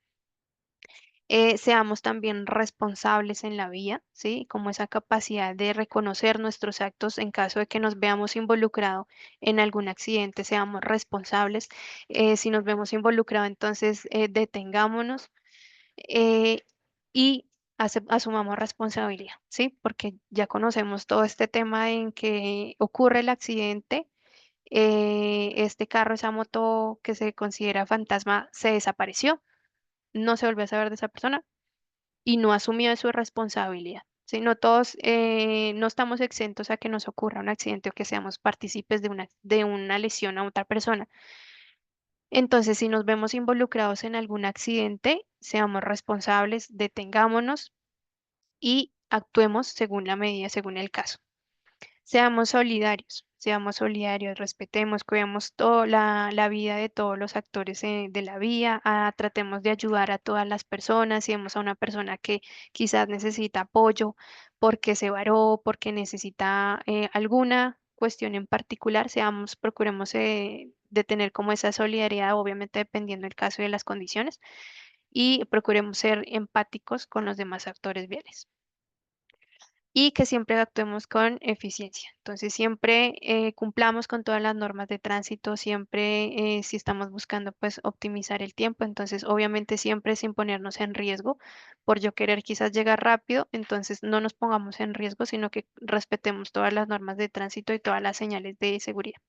seamos también responsables en la vía, ¿sí? Como esa capacidad de reconocer nuestros actos en caso de que nos veamos involucrados en algún accidente, seamos responsables. Si nos vemos involucrados, entonces detengámonos eh, y asumamos responsabilidad, ¿sí? Porque ya conocemos todo este tema en que ocurre el accidente. Este carro, esa moto que se considera fantasma, se desapareció, no se volvió a saber de esa persona y no asumió su responsabilidad. Si no todos, no estamos exentos a que nos ocurra un accidente o que seamos partícipes de una lesión a otra persona. Entonces, si nos vemos involucrados en algún accidente, seamos responsables, detengámonos y actuemos según la medida, según el caso. Seamos solidarios, respetemos, cuidemos toda la vida de todos los actores de la vía, tratemos de ayudar a todas las personas, si vemos a una persona que quizás necesita apoyo porque se varó, porque necesita alguna cuestión en particular, procuremos de tener como esa solidaridad, obviamente dependiendo del caso y de las condiciones, y procuremos ser empáticos con los demás actores viales y que siempre actuemos con eficiencia. Entonces, siempre cumplamos con todas las normas de tránsito, siempre si estamos buscando pues optimizar el tiempo, entonces obviamente siempre sin ponernos en riesgo por yo querer quizás llegar rápido, entonces no nos pongamos en riesgo, sino que respetemos todas las normas de tránsito y todas las señales de seguridad.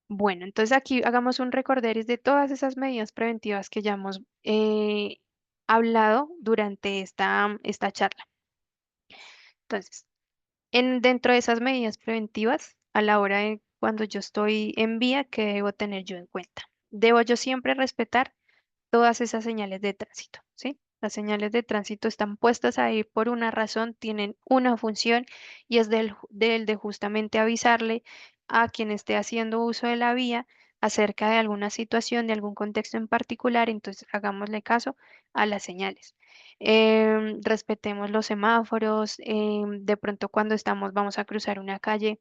Bueno, entonces aquí hagamos un recorderis de todas esas medidas preventivas que ya hemos hablado durante esta charla. Entonces, dentro de esas medidas preventivas, a la hora de cuando yo estoy en vía, ¿qué debo tener yo en cuenta? Debo yo siempre respetar todas esas señales de tránsito, ¿sí? Las señales de tránsito están puestas ahí por una razón, tienen una función y es del de justamente avisarle a quien esté haciendo uso de la vía acerca de alguna situación, de algún contexto en particular, entonces hagámosle caso a las señales. Respetemos los semáforos, de pronto cuando vamos a cruzar una calle,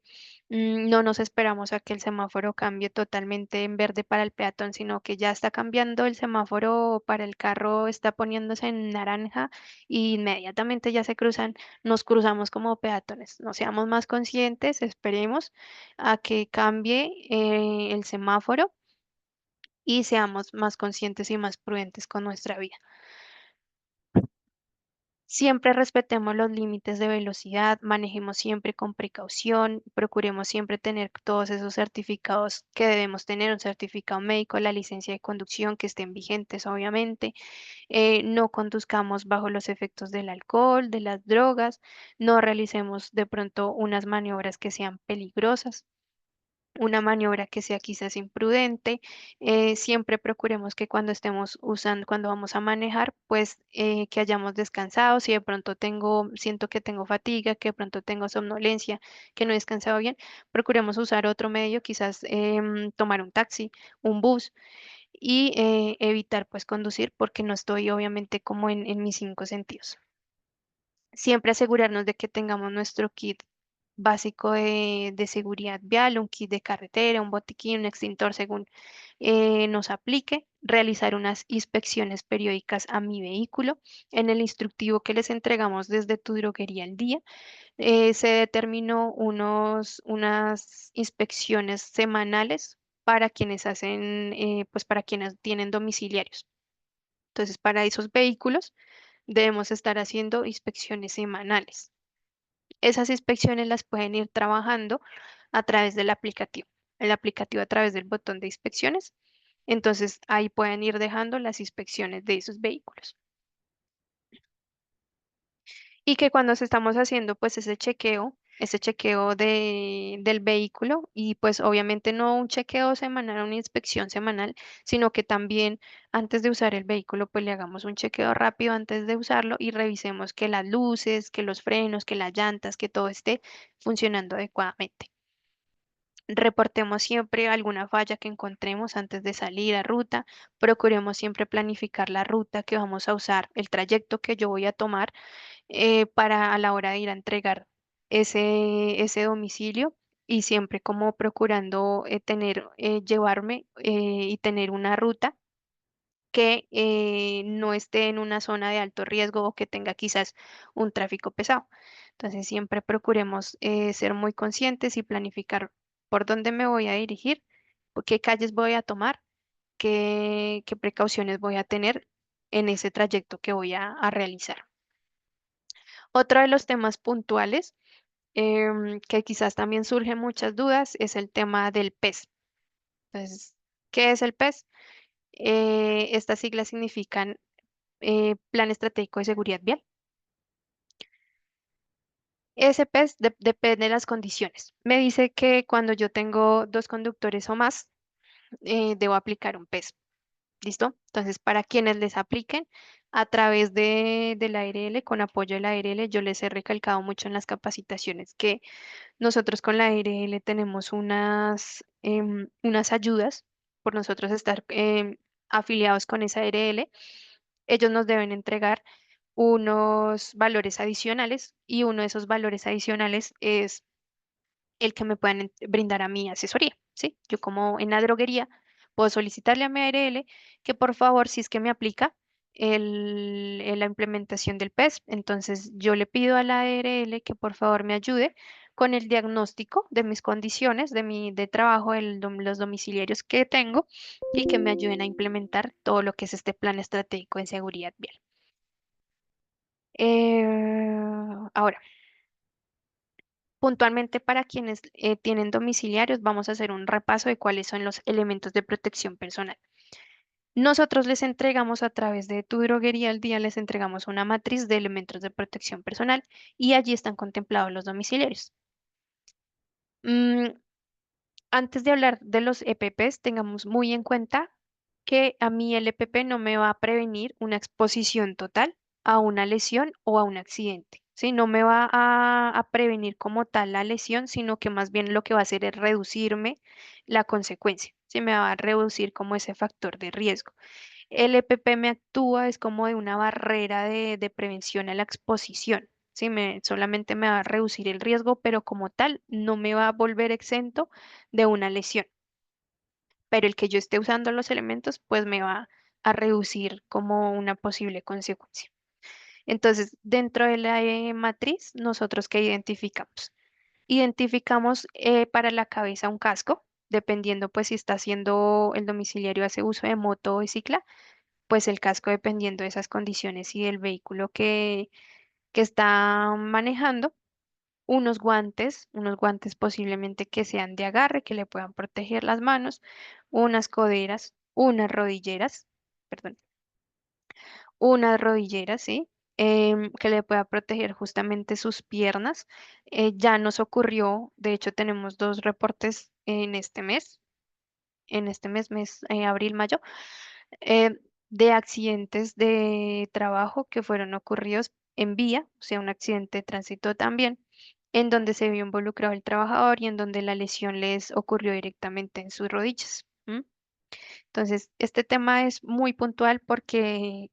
No nos esperamos a que el semáforo cambie totalmente en verde para el peatón, sino que ya está cambiando el semáforo para el carro, está poniéndose en naranja y inmediatamente ya se cruzan, nos cruzamos como peatones. No seamos más conscientes, esperemos a que cambie el semáforo y seamos más conscientes y más prudentes con nuestra vida. Siempre respetemos los límites de velocidad, manejemos siempre con precaución, procuremos siempre tener todos esos certificados que debemos tener, un certificado médico, la licencia de conducción que estén vigentes, obviamente. No conduzcamos bajo los efectos del alcohol, de las drogas, no realicemos de pronto unas maniobras que sean peligrosas, una maniobra que sea quizás imprudente. Siempre procuremos que cuando estemos usando, cuando vamos a manejar, pues que hayamos descansado. Si de pronto siento que tengo fatiga, que de pronto tengo somnolencia, que no he descansado bien, procuremos usar otro medio, quizás tomar un taxi, un bus y evitar pues conducir porque no estoy obviamente como en mis cinco sentidos. Siempre asegurarnos de que tengamos nuestro kit básico de seguridad vial, un kit de carretera, un botiquín, un extintor según nos aplique, realizar unas inspecciones periódicas a mi vehículo. En el instructivo que les entregamos desde Tu Droguería al Día, se determinó unas inspecciones semanales para quienes hacen, pues para quienes tienen domiciliarios. Entonces, para esos vehículos debemos estar haciendo inspecciones semanales. Esas inspecciones las pueden ir trabajando a través del aplicativo. El aplicativo a través del botón de inspecciones. Entonces ahí pueden ir dejando las inspecciones de esos vehículos. Y que cuando se estamos haciendo pues ese chequeo del vehículo y pues obviamente no un chequeo semanal, una inspección semanal, sino que también antes de usar el vehículo pues le hagamos un chequeo rápido antes de usarlo y revisemos que las luces, que los frenos, que las llantas, que todo esté funcionando adecuadamente. Reportemos siempre alguna falla que encontremos antes de salir a ruta. Procuremos siempre planificar la ruta que vamos a usar, el trayecto que yo voy a tomar para a la hora de ir a entregar ese domicilio y siempre como procurando llevarme y tener una ruta que no esté en una zona de alto riesgo o que tenga quizás un tráfico pesado. Entonces siempre procuremos ser muy conscientes y planificar por dónde me voy a dirigir, por qué calles voy a tomar, qué precauciones voy a tener en ese trayecto que voy a realizar. Otro de los temas puntuales que quizás también surgen muchas dudas es el tema del PES. Entonces, ¿qué es el PES? Estas siglas significan Plan Estratégico de Seguridad Vial. Ese PES depende de las condiciones. Me dice que cuando yo tengo dos conductores o más, debo aplicar un PES. ¿Listo? Entonces, para quienes les apliquen a través de la ARL, con apoyo de la ARL, yo les he recalcado mucho en las capacitaciones que nosotros con la ARL tenemos unas ayudas por nosotros estar afiliados con esa ARL. Ellos nos deben entregar unos valores adicionales y uno de esos valores adicionales es el que me puedan brindar a mi asesoría, ¿sí? Yo como en la droguería puedo solicitarle a mi ARL que por favor, si es que me aplica la implementación del PES, entonces yo le pido a la ARL que por favor me ayude con el diagnóstico de mis condiciones, de trabajo, los domiciliarios que tengo y que me ayuden a implementar todo lo que es este plan estratégico en seguridad vial. Ahora, puntualmente para quienes tienen domiciliarios, vamos a hacer un repaso de cuáles son los elementos de protección personal. Nosotros les entregamos a través de Tu Droguería al Día, les entregamos una matriz de elementos de protección personal y allí están contemplados los domiciliarios. Mm, Antes de hablar de los EPPs, tengamos muy en cuenta que a mí el EPP no me va a prevenir una exposición total a una lesión o a un accidente, ¿sí? No me va a prevenir como tal la lesión, sino que más bien lo que va a hacer es reducirme la consecuencia, ¿sí? Me va a reducir como ese factor de riesgo. El EPP me actúa, es como de una barrera de prevención a la exposición. ¿sí? Solamente me va a reducir el riesgo, pero como tal no me va a volver exento de una lesión. Pero el que yo esté usando los elementos, pues me va a reducir como una posible consecuencia. Entonces, dentro de la matriz, ¿nosotros qué identificamos? Identificamos para la cabeza un casco, dependiendo pues si está haciendo el domiciliario hace uso de moto o bicicla, pues el casco dependiendo de esas condiciones y del vehículo que está manejando. Unos guantes posiblemente que sean de agarre, que le puedan proteger las manos, unas coderas, unas rodilleras, perdón, unas rodilleras, ¿sí? Que le pueda proteger justamente sus piernas. Ya nos ocurrió, de hecho tenemos dos reportes en este mes, abril, mayo, eh, de accidentes de trabajo que fueron ocurridos en vía, o sea, un accidente de tránsito también, en donde se vio involucrado el trabajador y en donde la lesión les ocurrió directamente en sus rodillas. ¿M? Entonces, este tema es muy puntual porque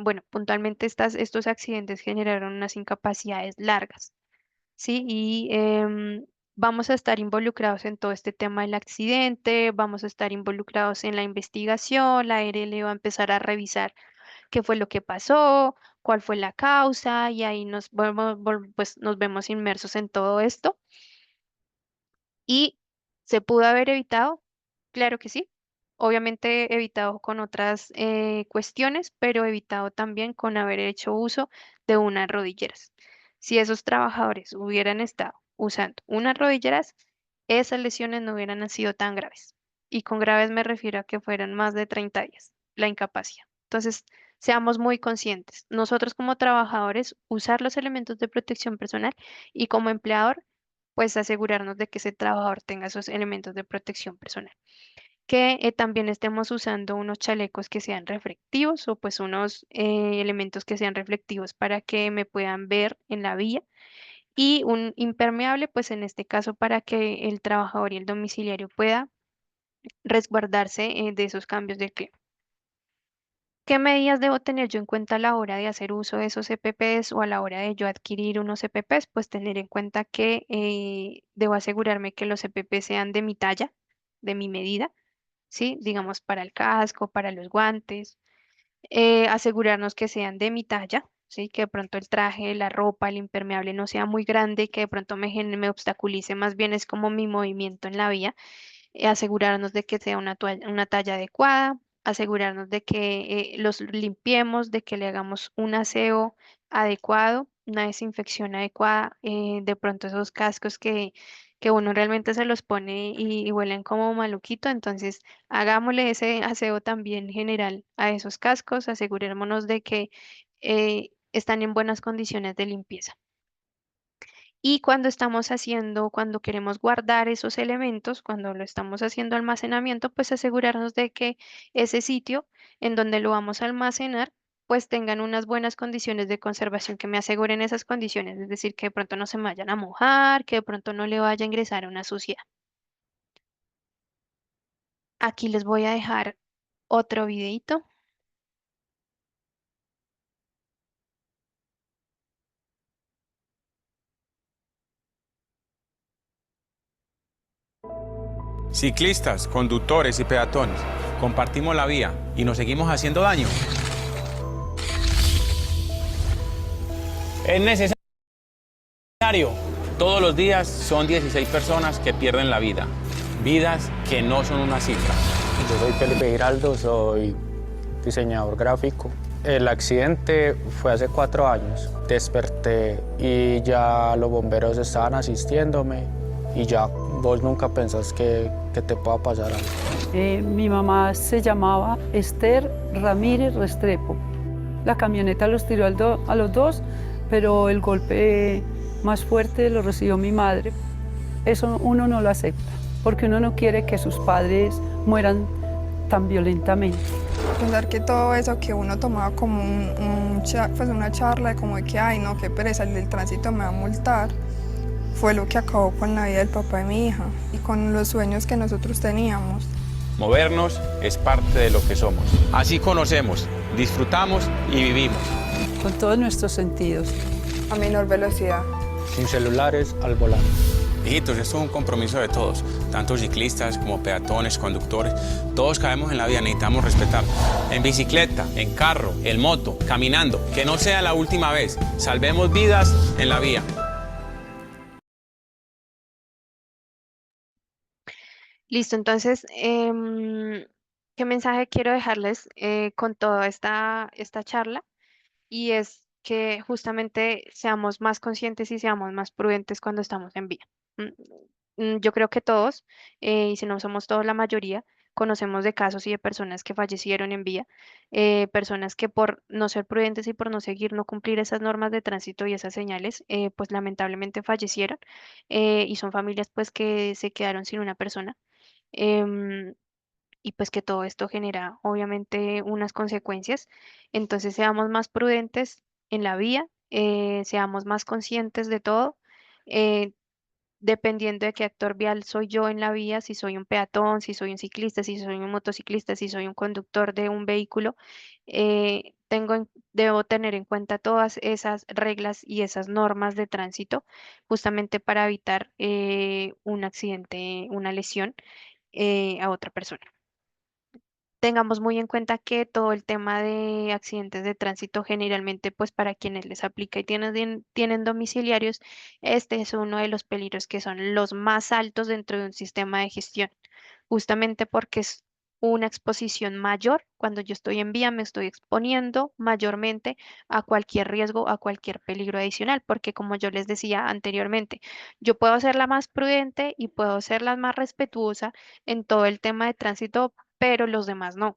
bueno, puntualmente estos accidentes generaron unas incapacidades largas, ¿sí? Y vamos a estar involucrados en todo este tema del accidente, vamos a estar involucrados en la investigación, la ARL va a empezar a revisar qué fue lo que pasó, cuál fue la causa, y ahí pues, nos vemos inmersos en todo esto. ¿Y se pudo haber evitado? Claro que sí. Obviamente evitado con otras cuestiones, pero evitado también con haber hecho uso de unas rodilleras. Si esos trabajadores hubieran estado usando unas rodilleras, esas lesiones no hubieran sido tan graves. Y con graves me refiero a que fueran más de 30 días la incapacidad. Entonces, seamos muy conscientes. Nosotros como trabajadores, usar los elementos de protección personal y como empleador, pues asegurarnos de que ese trabajador tenga esos elementos de protección personal. Que también estemos usando unos chalecos que sean reflectivos o pues unos elementos que sean reflectivos para que me puedan ver en la vía y un impermeable pues en este caso para que el trabajador y el domiciliario pueda resguardarse de esos cambios de clima. ¿Qué medidas debo tener yo en cuenta a la hora de hacer uso de esos EPPs o a la hora de yo adquirir unos EPPs? Pues tener en cuenta que debo asegurarme que los EPPs sean de mi talla, de mi medida, ¿sí? Digamos para el casco, para los guantes, asegurarnos que sean de mi talla, ¿sí? Que de pronto el traje, la ropa, el impermeable no sea muy grande, que de pronto me obstaculice, más bien es como mi movimiento en la vía, asegurarnos de que sea una talla adecuada, asegurarnos de que los limpiemos, de que le hagamos un aseo adecuado, una desinfección adecuada, de pronto esos cascos que uno realmente se los pone y huelen como maluquito, entonces hagámosle ese aseo también general a esos cascos, asegurémonos de que están en buenas condiciones de limpieza. Y cuando queremos guardar esos elementos, cuando lo estamos haciendo almacenamiento, pues asegurarnos de que ese sitio en donde lo vamos a almacenar, pues tengan unas buenas condiciones de conservación que me aseguren esas condiciones, es decir, que de pronto no se me vayan a mojar, que de pronto no le vaya a ingresar una suciedad. Aquí les voy a dejar otro videito. Ciclistas, conductores y peatones, compartimos la vía y nos seguimos haciendo daño. Es necesario. Todos los días son 16 personas que pierden la vida. Vidas que no son una cifra. Yo soy Felipe Giraldo, soy diseñador gráfico. El accidente fue hace 4 años. Desperté y ya los bomberos estaban asistiéndome y ya vos nunca pensás que te pueda pasar algo. Mi mamá se llamaba Esther Ramírez Restrepo. La camioneta los tiró a los dos, pero el golpe más fuerte lo recibió mi madre. Eso uno no lo acepta, porque uno no quiere que sus padres mueran tan violentamente. Pensar que todo eso que uno tomaba como una charla, como de que, ay, no, qué pereza, el del tránsito me va a multar, fue lo que acabó con la vida del papá de mi hija y con los sueños que nosotros teníamos. Movernos es parte de lo que somos. Así conocemos, disfrutamos y vivimos. con todos nuestros sentidos. A menor velocidad. Sin celulares al volante. Hijitos, esto es un compromiso de todos, tanto ciclistas como peatones, conductores. Todos caemos en la vida, necesitamos respetar. En bicicleta, en carro, en moto, caminando, que no sea la última vez. Salvemos vidas en la vía. Listo, entonces, ¿qué mensaje quiero dejarles con toda esta charla? Y es que justamente seamos más conscientes y seamos más prudentes cuando estamos en vía. Mm, Yo creo que todos, y si no somos todos, la mayoría, conocemos de casos y de personas que fallecieron en vía, personas que por no ser prudentes y por no seguir, no cumplir esas normas de tránsito y esas señales, pues lamentablemente fallecieron, y son familias pues que se quedaron sin una persona. em, y pues que todo esto genera obviamente unas consecuencias. Entonces seamos más prudentes en la vía, seamos más conscientes de todo, eh, dependiendo de qué actor vial soy yo en la vía, si soy un peatón, si soy un ciclista, si soy un motociclista, si soy un conductor de un vehículo, debo tener en cuenta todas esas reglas y esas normas de tránsito justamente para evitar un accidente, una lesión a otra persona. Tengamos muy en cuenta que todo el tema de accidentes de tránsito generalmente, pues para quienes les aplica y tienen domiciliarios, este es uno de los peligros que son los más altos dentro de un sistema de gestión, justamente porque es una exposición mayor. Cuando yo estoy en vía, me estoy exponiendo mayormente a cualquier riesgo, a cualquier peligro adicional, porque como yo les decía anteriormente, yo puedo ser la más prudente y puedo ser la más respetuosa en todo el tema de tránsito, pero los demás no.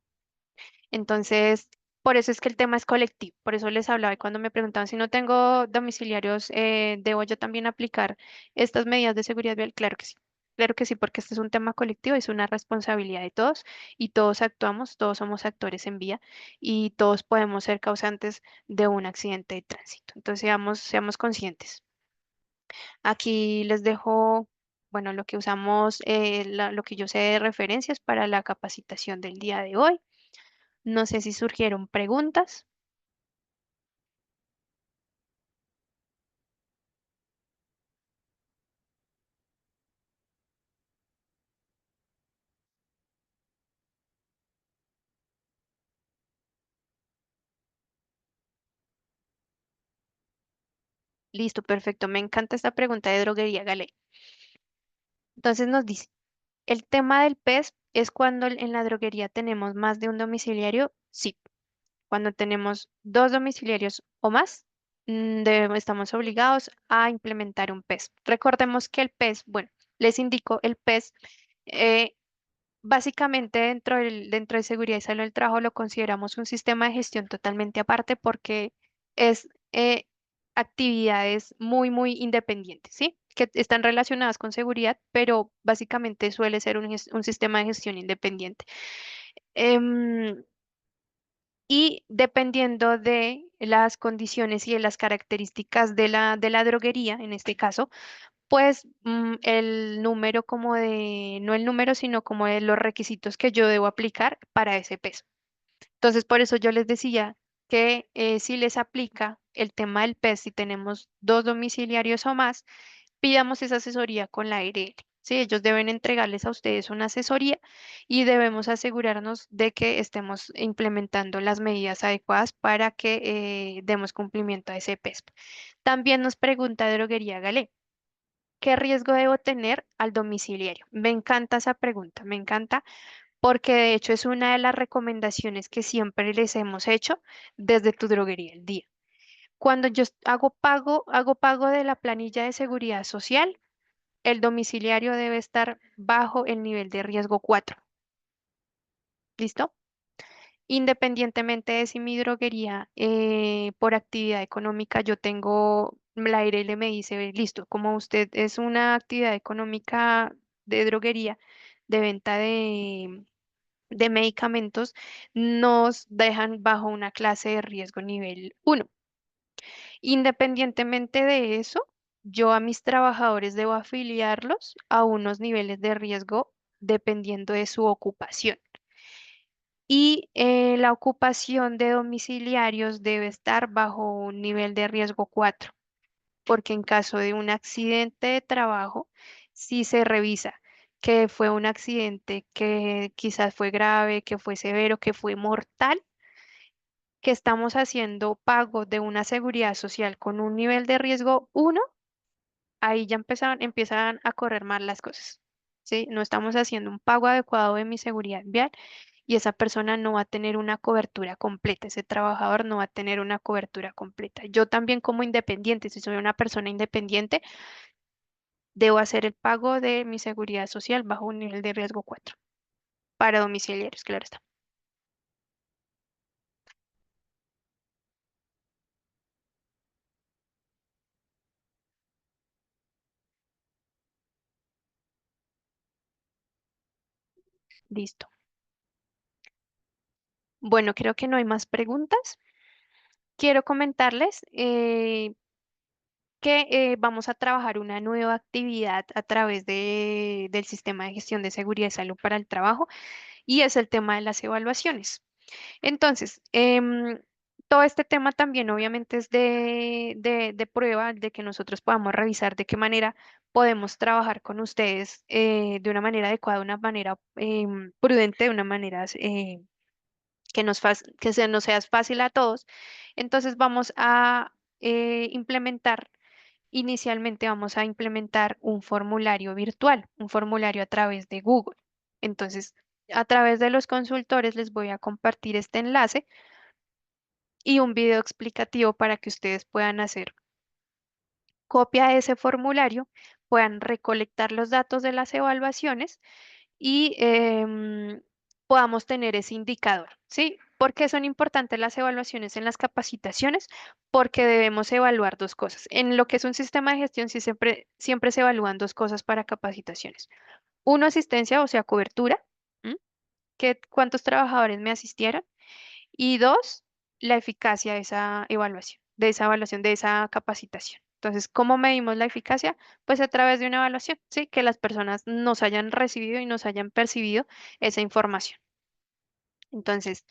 Entonces, por eso es que el tema es colectivo. Por eso les hablaba y cuando me preguntaban si no tengo domiciliarios, ¿debo yo también aplicar estas medidas de seguridad vial? Claro que sí. Claro que sí, porque este es un tema colectivo, es una responsabilidad de todos y todos actuamos, todos somos actores en vía y todos podemos ser causantes de un accidente de tránsito. Entonces, seamos conscientes. Aquí les dejo, bueno, lo que usamos, lo que yo sé de referencias para la capacitación del día de hoy. No sé si surgieron preguntas. Listo, perfecto. Me encanta esta pregunta de droguería, Gale. Entonces nos dice, ¿el tema del PES es cuando en la droguería tenemos más de un domiciliario? Sí. Cuando tenemos dos domiciliarios o más, estamos obligados a implementar un PES. Recordemos que el PES, bueno, les indico, el PES eh, básicamente dentro de seguridad y salud del trabajo lo consideramos un sistema de gestión totalmente aparte porque es actividades muy independientes, ¿sí? Que están relacionadas con seguridad, pero básicamente suele ser un sistema de gestión independiente. Em, y dependiendo de las condiciones y de las características de la droguería, en este caso, pues el número como de, no el número, sino como de los requisitos que yo debo aplicar para ese peso. Entonces, por eso yo les decía que si les aplica el tema del PES, si tenemos dos domiciliarios o más, pidamos esa asesoría con la ARL. Sí, ellos deben entregarles a ustedes una asesoría y debemos asegurarnos de que estemos implementando las medidas adecuadas para que demos cumplimiento a ese PES. También nos pregunta Droguería Galé. ¿Qué riesgo debo tener al domiciliario? Me encanta esa pregunta, me encanta porque de hecho es una de las recomendaciones que siempre les hemos hecho desde tu droguería el día. Cuando yo hago pago de la planilla de seguridad social, el domiciliario debe estar bajo el nivel de riesgo 4. ¿Listo? Independientemente de si mi droguería por actividad económica yo tengo, la ARL me dice, listo, como usted es una actividad económica de droguería, de venta de medicamentos, nos dejan bajo una clase de riesgo nivel 1. Independientemente de eso, yo a mis trabajadores debo afiliarlos a unos niveles de riesgo dependiendo de su ocupación. Y la ocupación de domiciliarios debe estar bajo un nivel de riesgo 4, porque en caso de un accidente de trabajo, si se revisa que fue un accidente que quizás fue grave, que fue severo, que fue mortal, que estamos haciendo pago de una seguridad social con un nivel de riesgo 1, ahí ya empiezan a correr mal las cosas. ¿Sí? No estamos haciendo un pago adecuado de mi seguridad vial y esa persona no va a tener una cobertura completa, ese trabajador no va a tener una cobertura completa. Yo también como independiente, si soy una persona independiente, debo hacer el pago de mi seguridad social bajo un nivel de riesgo 4 para domiciliarios, claro está. Listo. Bueno, creo que no hay más preguntas. Quiero comentarles que vamos a trabajar una nueva actividad a través del sistema de gestión de seguridad y salud para el trabajo y es el tema de las evaluaciones. Entonces, todo este tema también obviamente es de prueba, de que nosotros podamos revisar de qué manera podemos trabajar con ustedes de una manera adecuada, de una manera prudente, de una manera que se nos sea fácil a todos. Entonces, vamos a implementar. Inicialmente vamos a implementar un formulario virtual, un formulario a través de Google. Entonces, a través de los consultores les voy a compartir este enlace y un video explicativo para que ustedes puedan hacer copia de ese formulario, puedan recolectar los datos de las evaluaciones y podamos tener ese indicador, ¿sí? ¿Por qué son importantes las evaluaciones en las capacitaciones? Porque debemos evaluar dos cosas. En lo que es un sistema de gestión, sí siempre se evalúan dos cosas para capacitaciones. Uno, asistencia, o sea, cobertura, ¿m? ¿Cuántos trabajadores me asistieron? Y dos, la eficacia de esa evaluación, de esa capacitación. Entonces, ¿cómo medimos la eficacia? Pues a través de una evaluación, ¿sí? Que las personas nos hayan recibido y nos hayan percibido esa información. Entonces,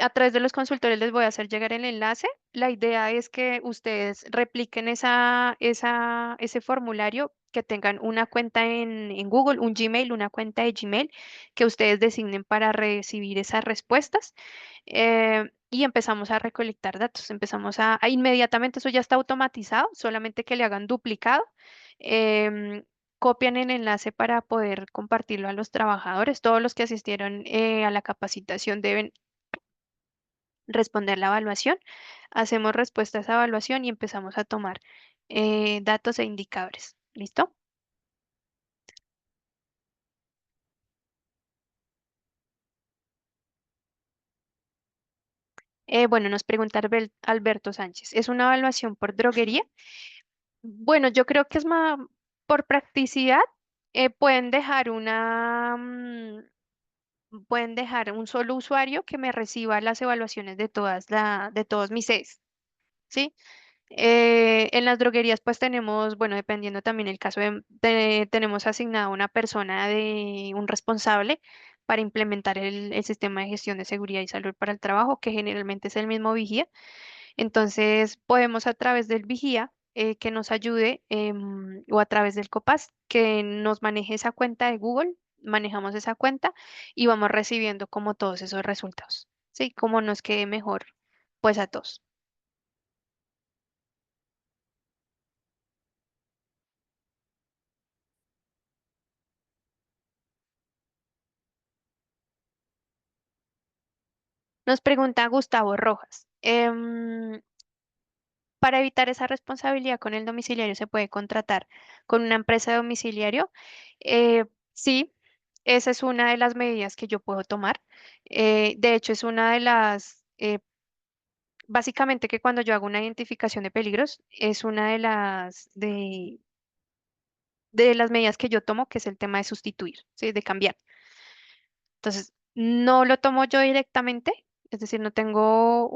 a través de los consultores les voy a hacer llegar el enlace. La idea es que ustedes repliquen ese formulario, que tengan una cuenta en Google, un Gmail, una cuenta de Gmail, que ustedes designen para recibir esas respuestas. Y empezamos a recolectar datos, inmediatamente, eso ya está automatizado, solamente que le hagan duplicado. em, Copian el enlace para poder compartirlo a los trabajadores. Todos los que asistieron a la capacitación deben responder la evaluación. Hacemos respuesta a esa evaluación y empezamos a tomar datos e indicadores. ¿Listo? Bueno, nos pregunta Alberto Sánchez. ¿Es una evaluación por droguería? Bueno, yo creo que es más por practicidad. Pueden dejar pueden dejar un solo usuario que me reciba las evaluaciones de todos mis sedes, ¿sí? En las droguerías, pues tenemos, bueno, dependiendo también el caso tenemos asignada una persona un responsable para implementar el sistema de gestión de seguridad y salud para el trabajo, que generalmente es el mismo vigía. Entonces, podemos a través del vigía que nos ayude o a través del COPAS que nos maneje esa cuenta de Google, manejamos esa cuenta y vamos recibiendo como todos esos resultados, ¿sí? Como nos quede mejor, pues a todos. Nos pregunta Gustavo Rojas. Para evitar esa responsabilidad con el domiciliario, ¿se puede contratar con una empresa de domiciliario? Sí, esa es una de las medidas que yo puedo tomar. De hecho, es una de básicamente que cuando yo hago una identificación de peligros, es una de las medidas que yo tomo, que es el tema de sustituir, ¿sí? De cambiar. Entonces, no lo tomo yo directamente, es decir, no tengo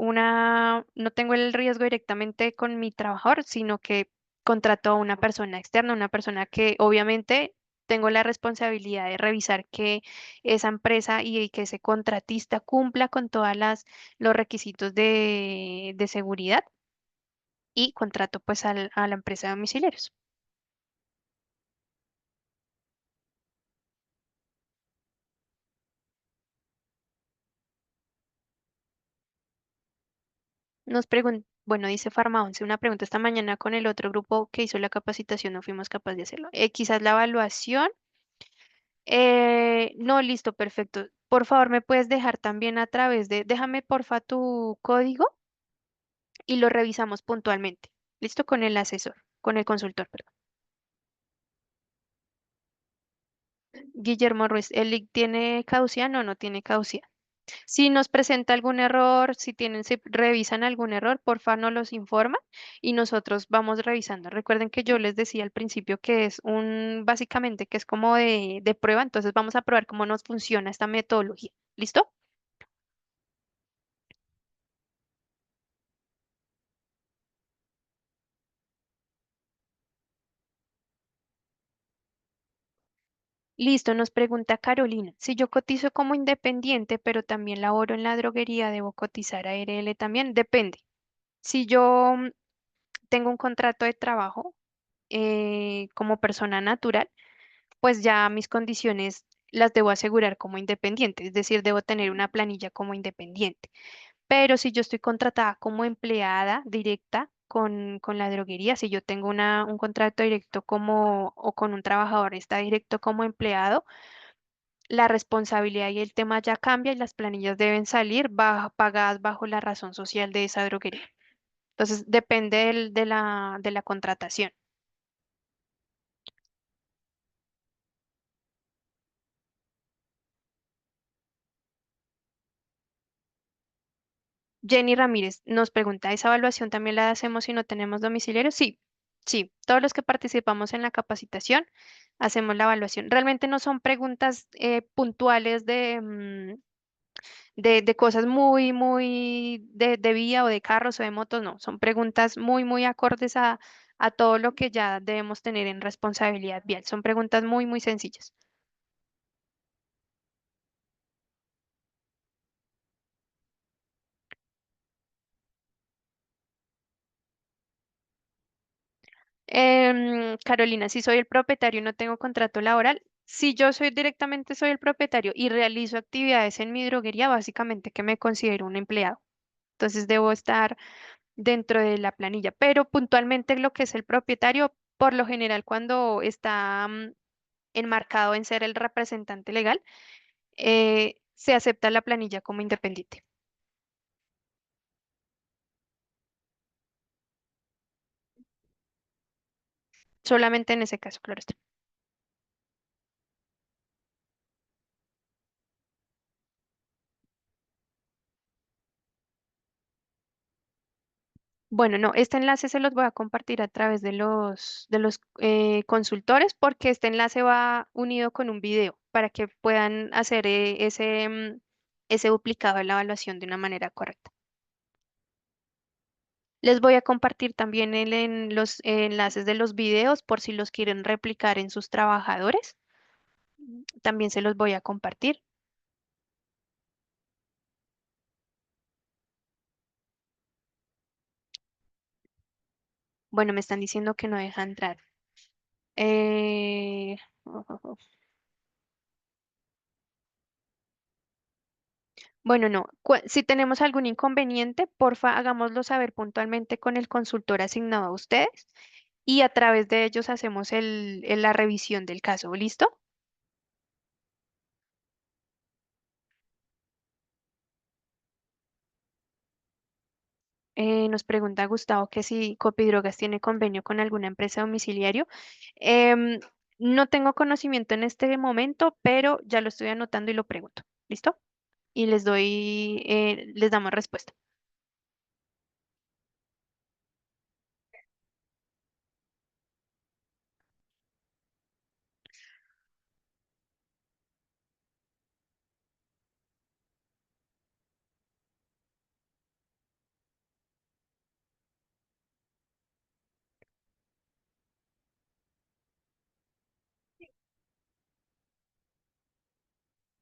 el riesgo directamente con mi trabajador, sino que contrato a una persona externa, una persona que obviamente tengo la responsabilidad de revisar que esa empresa y que ese contratista cumpla con todas los requisitos de seguridad y contrato pues a la empresa de domiciliarios. Bueno, dice Farma 11, una pregunta esta mañana con el otro grupo que hizo la capacitación, no fuimos capaces de hacerlo. Quizás la evaluación. No, listo, perfecto. Por favor, me puedes dejar también a través déjame porfa tu código y lo revisamos puntualmente. Listo, con el asesor, con el consultor, perdón. Guillermo Ruiz, ¿el link tiene caducidad? No, no tiene caducidad. Si nos presenta algún error, si revisan algún error, porfa nos los informan y nosotros vamos revisando. Recuerden que yo les decía al principio que es básicamente que es como de prueba, entonces vamos a probar cómo nos funciona esta metodología. ¿Listo? Listo, nos pregunta Carolina. Si yo cotizo como independiente, pero también laboro en la droguería, ¿debo cotizar a ARL también? Depende. Si yo tengo un contrato de trabajo como persona natural, pues ya mis condiciones las debo asegurar como independiente, es decir, debo tener una planilla como independiente. Pero si yo estoy contratada como empleada directa con la droguería, si yo tengo un contrato directo o con un trabajador está directo como empleado, la responsabilidad y el tema ya cambia y las planillas deben salir pagadas bajo la razón social de esa droguería. Entonces, depende de la contratación. Jenny Ramírez nos pregunta, ¿esa evaluación también la hacemos si no tenemos domiciliario? Sí, sí, todos los que participamos en la capacitación hacemos la evaluación. Realmente no son preguntas puntuales de cosas muy de vía o de carros o de motos, no, son preguntas muy acordes a todo lo que ya debemos tener en responsabilidad vial. Son preguntas muy sencillas. Carolina, si soy el propietario y no tengo contrato laboral, si yo soy el propietario y realizo actividades en mi droguería, básicamente que me considero un empleado. Entonces debo estar dentro de la planilla, pero puntualmente lo que es el propietario, por lo general cuando está enmarcado en ser el representante legal, se acepta la planilla como independiente. Solamente en ese caso, claro está. Bueno, no, este enlace se los voy a compartir a través de los consultores porque este enlace va unido con un video para que puedan hacer ese duplicado de la evaluación de una manera correcta. Les voy a compartir también los enlaces de los videos por si los quieren replicar en sus trabajadores. También se los voy a compartir. Bueno, me están diciendo que no deja entrar. Eh, Bueno, no. Si tenemos algún inconveniente, porfa, hagámoslo saber puntualmente con el consultor asignado a ustedes y a través de ellos hacemos la revisión del caso. ¿Listo? Nos pregunta Gustavo que si Copidrogas tiene convenio con alguna empresa domiciliario. Em, no tengo conocimiento en este momento, pero ya lo estoy anotando y lo pregunto. ¿Listo? Y les damos respuesta.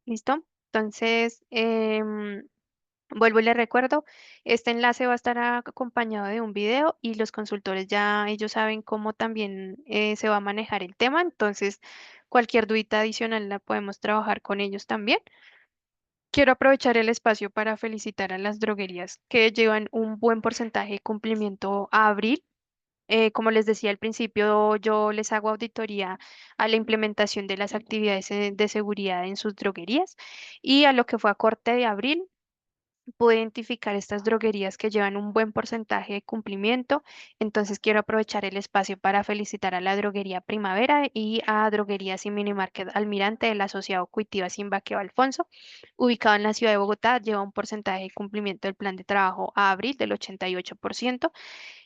¿Listo? Entonces, vuelvo y les recuerdo, este enlace va a estar acompañado de un video y los consultores ya ellos saben cómo también se va a manejar el tema, entonces cualquier dudita adicional la podemos trabajar con ellos también. Quiero aprovechar el espacio para felicitar a las droguerías que llevan un buen porcentaje de cumplimiento a abril. Como les decía al principio, yo les hago auditoría a la implementación de las actividades de seguridad en sus droguerías y a lo que fue a corte de abril pude identificar estas droguerías que llevan un buen porcentaje de cumplimiento. Entonces quiero aprovechar el espacio para felicitar a la droguería Primavera y a Droguerías y Minimarket Almirante del asociado Cuitiva Simbaqueo Alfonso, ubicado en la ciudad de Bogotá, lleva un porcentaje de cumplimiento del plan de trabajo a abril del 88%.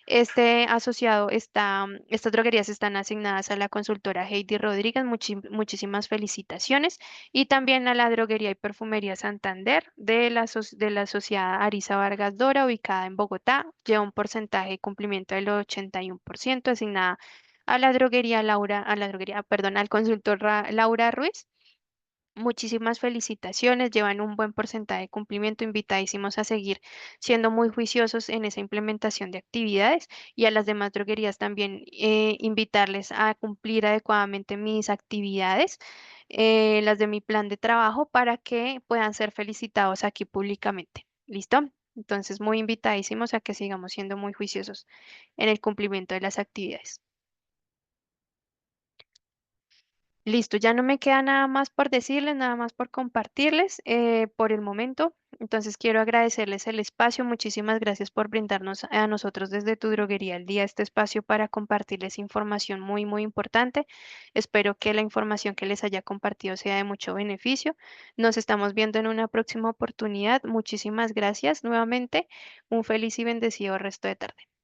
Este asociado está, estas droguerías están asignadas a la consultora Heidi Rodríguez. Muchísimas felicitaciones. Y también a la droguería y perfumería Santander de la asociada Arisa Vargas Dora, ubicada en Bogotá. Lleva un porcentaje de cumplimiento del 81%, asignada a la droguería Laura, a la droguería, perdón, al consultor Laura Ruiz. Muchísimas felicitaciones, llevan un buen porcentaje de cumplimiento, invitadísimos a seguir siendo muy juiciosos en esa implementación de actividades y a las demás droguerías también invitarles a cumplir adecuadamente mis actividades, las de mi plan de trabajo para que puedan ser felicitados aquí públicamente. ¿Listo? Entonces, muy invitadísimos a que sigamos siendo muy juiciosos en el cumplimiento de las actividades. Listo, ya no me queda nada más por decirles, nada más por compartirles por el momento. Entonces quiero agradecerles el espacio. Muchísimas gracias por brindarnos a nosotros desde Tu Droguería al Día este espacio para compartirles información muy, muy importante. Espero que la información que les haya compartido sea de mucho beneficio. Nos estamos viendo en una próxima oportunidad. Muchísimas gracias nuevamente. Un feliz y bendecido resto de tarde.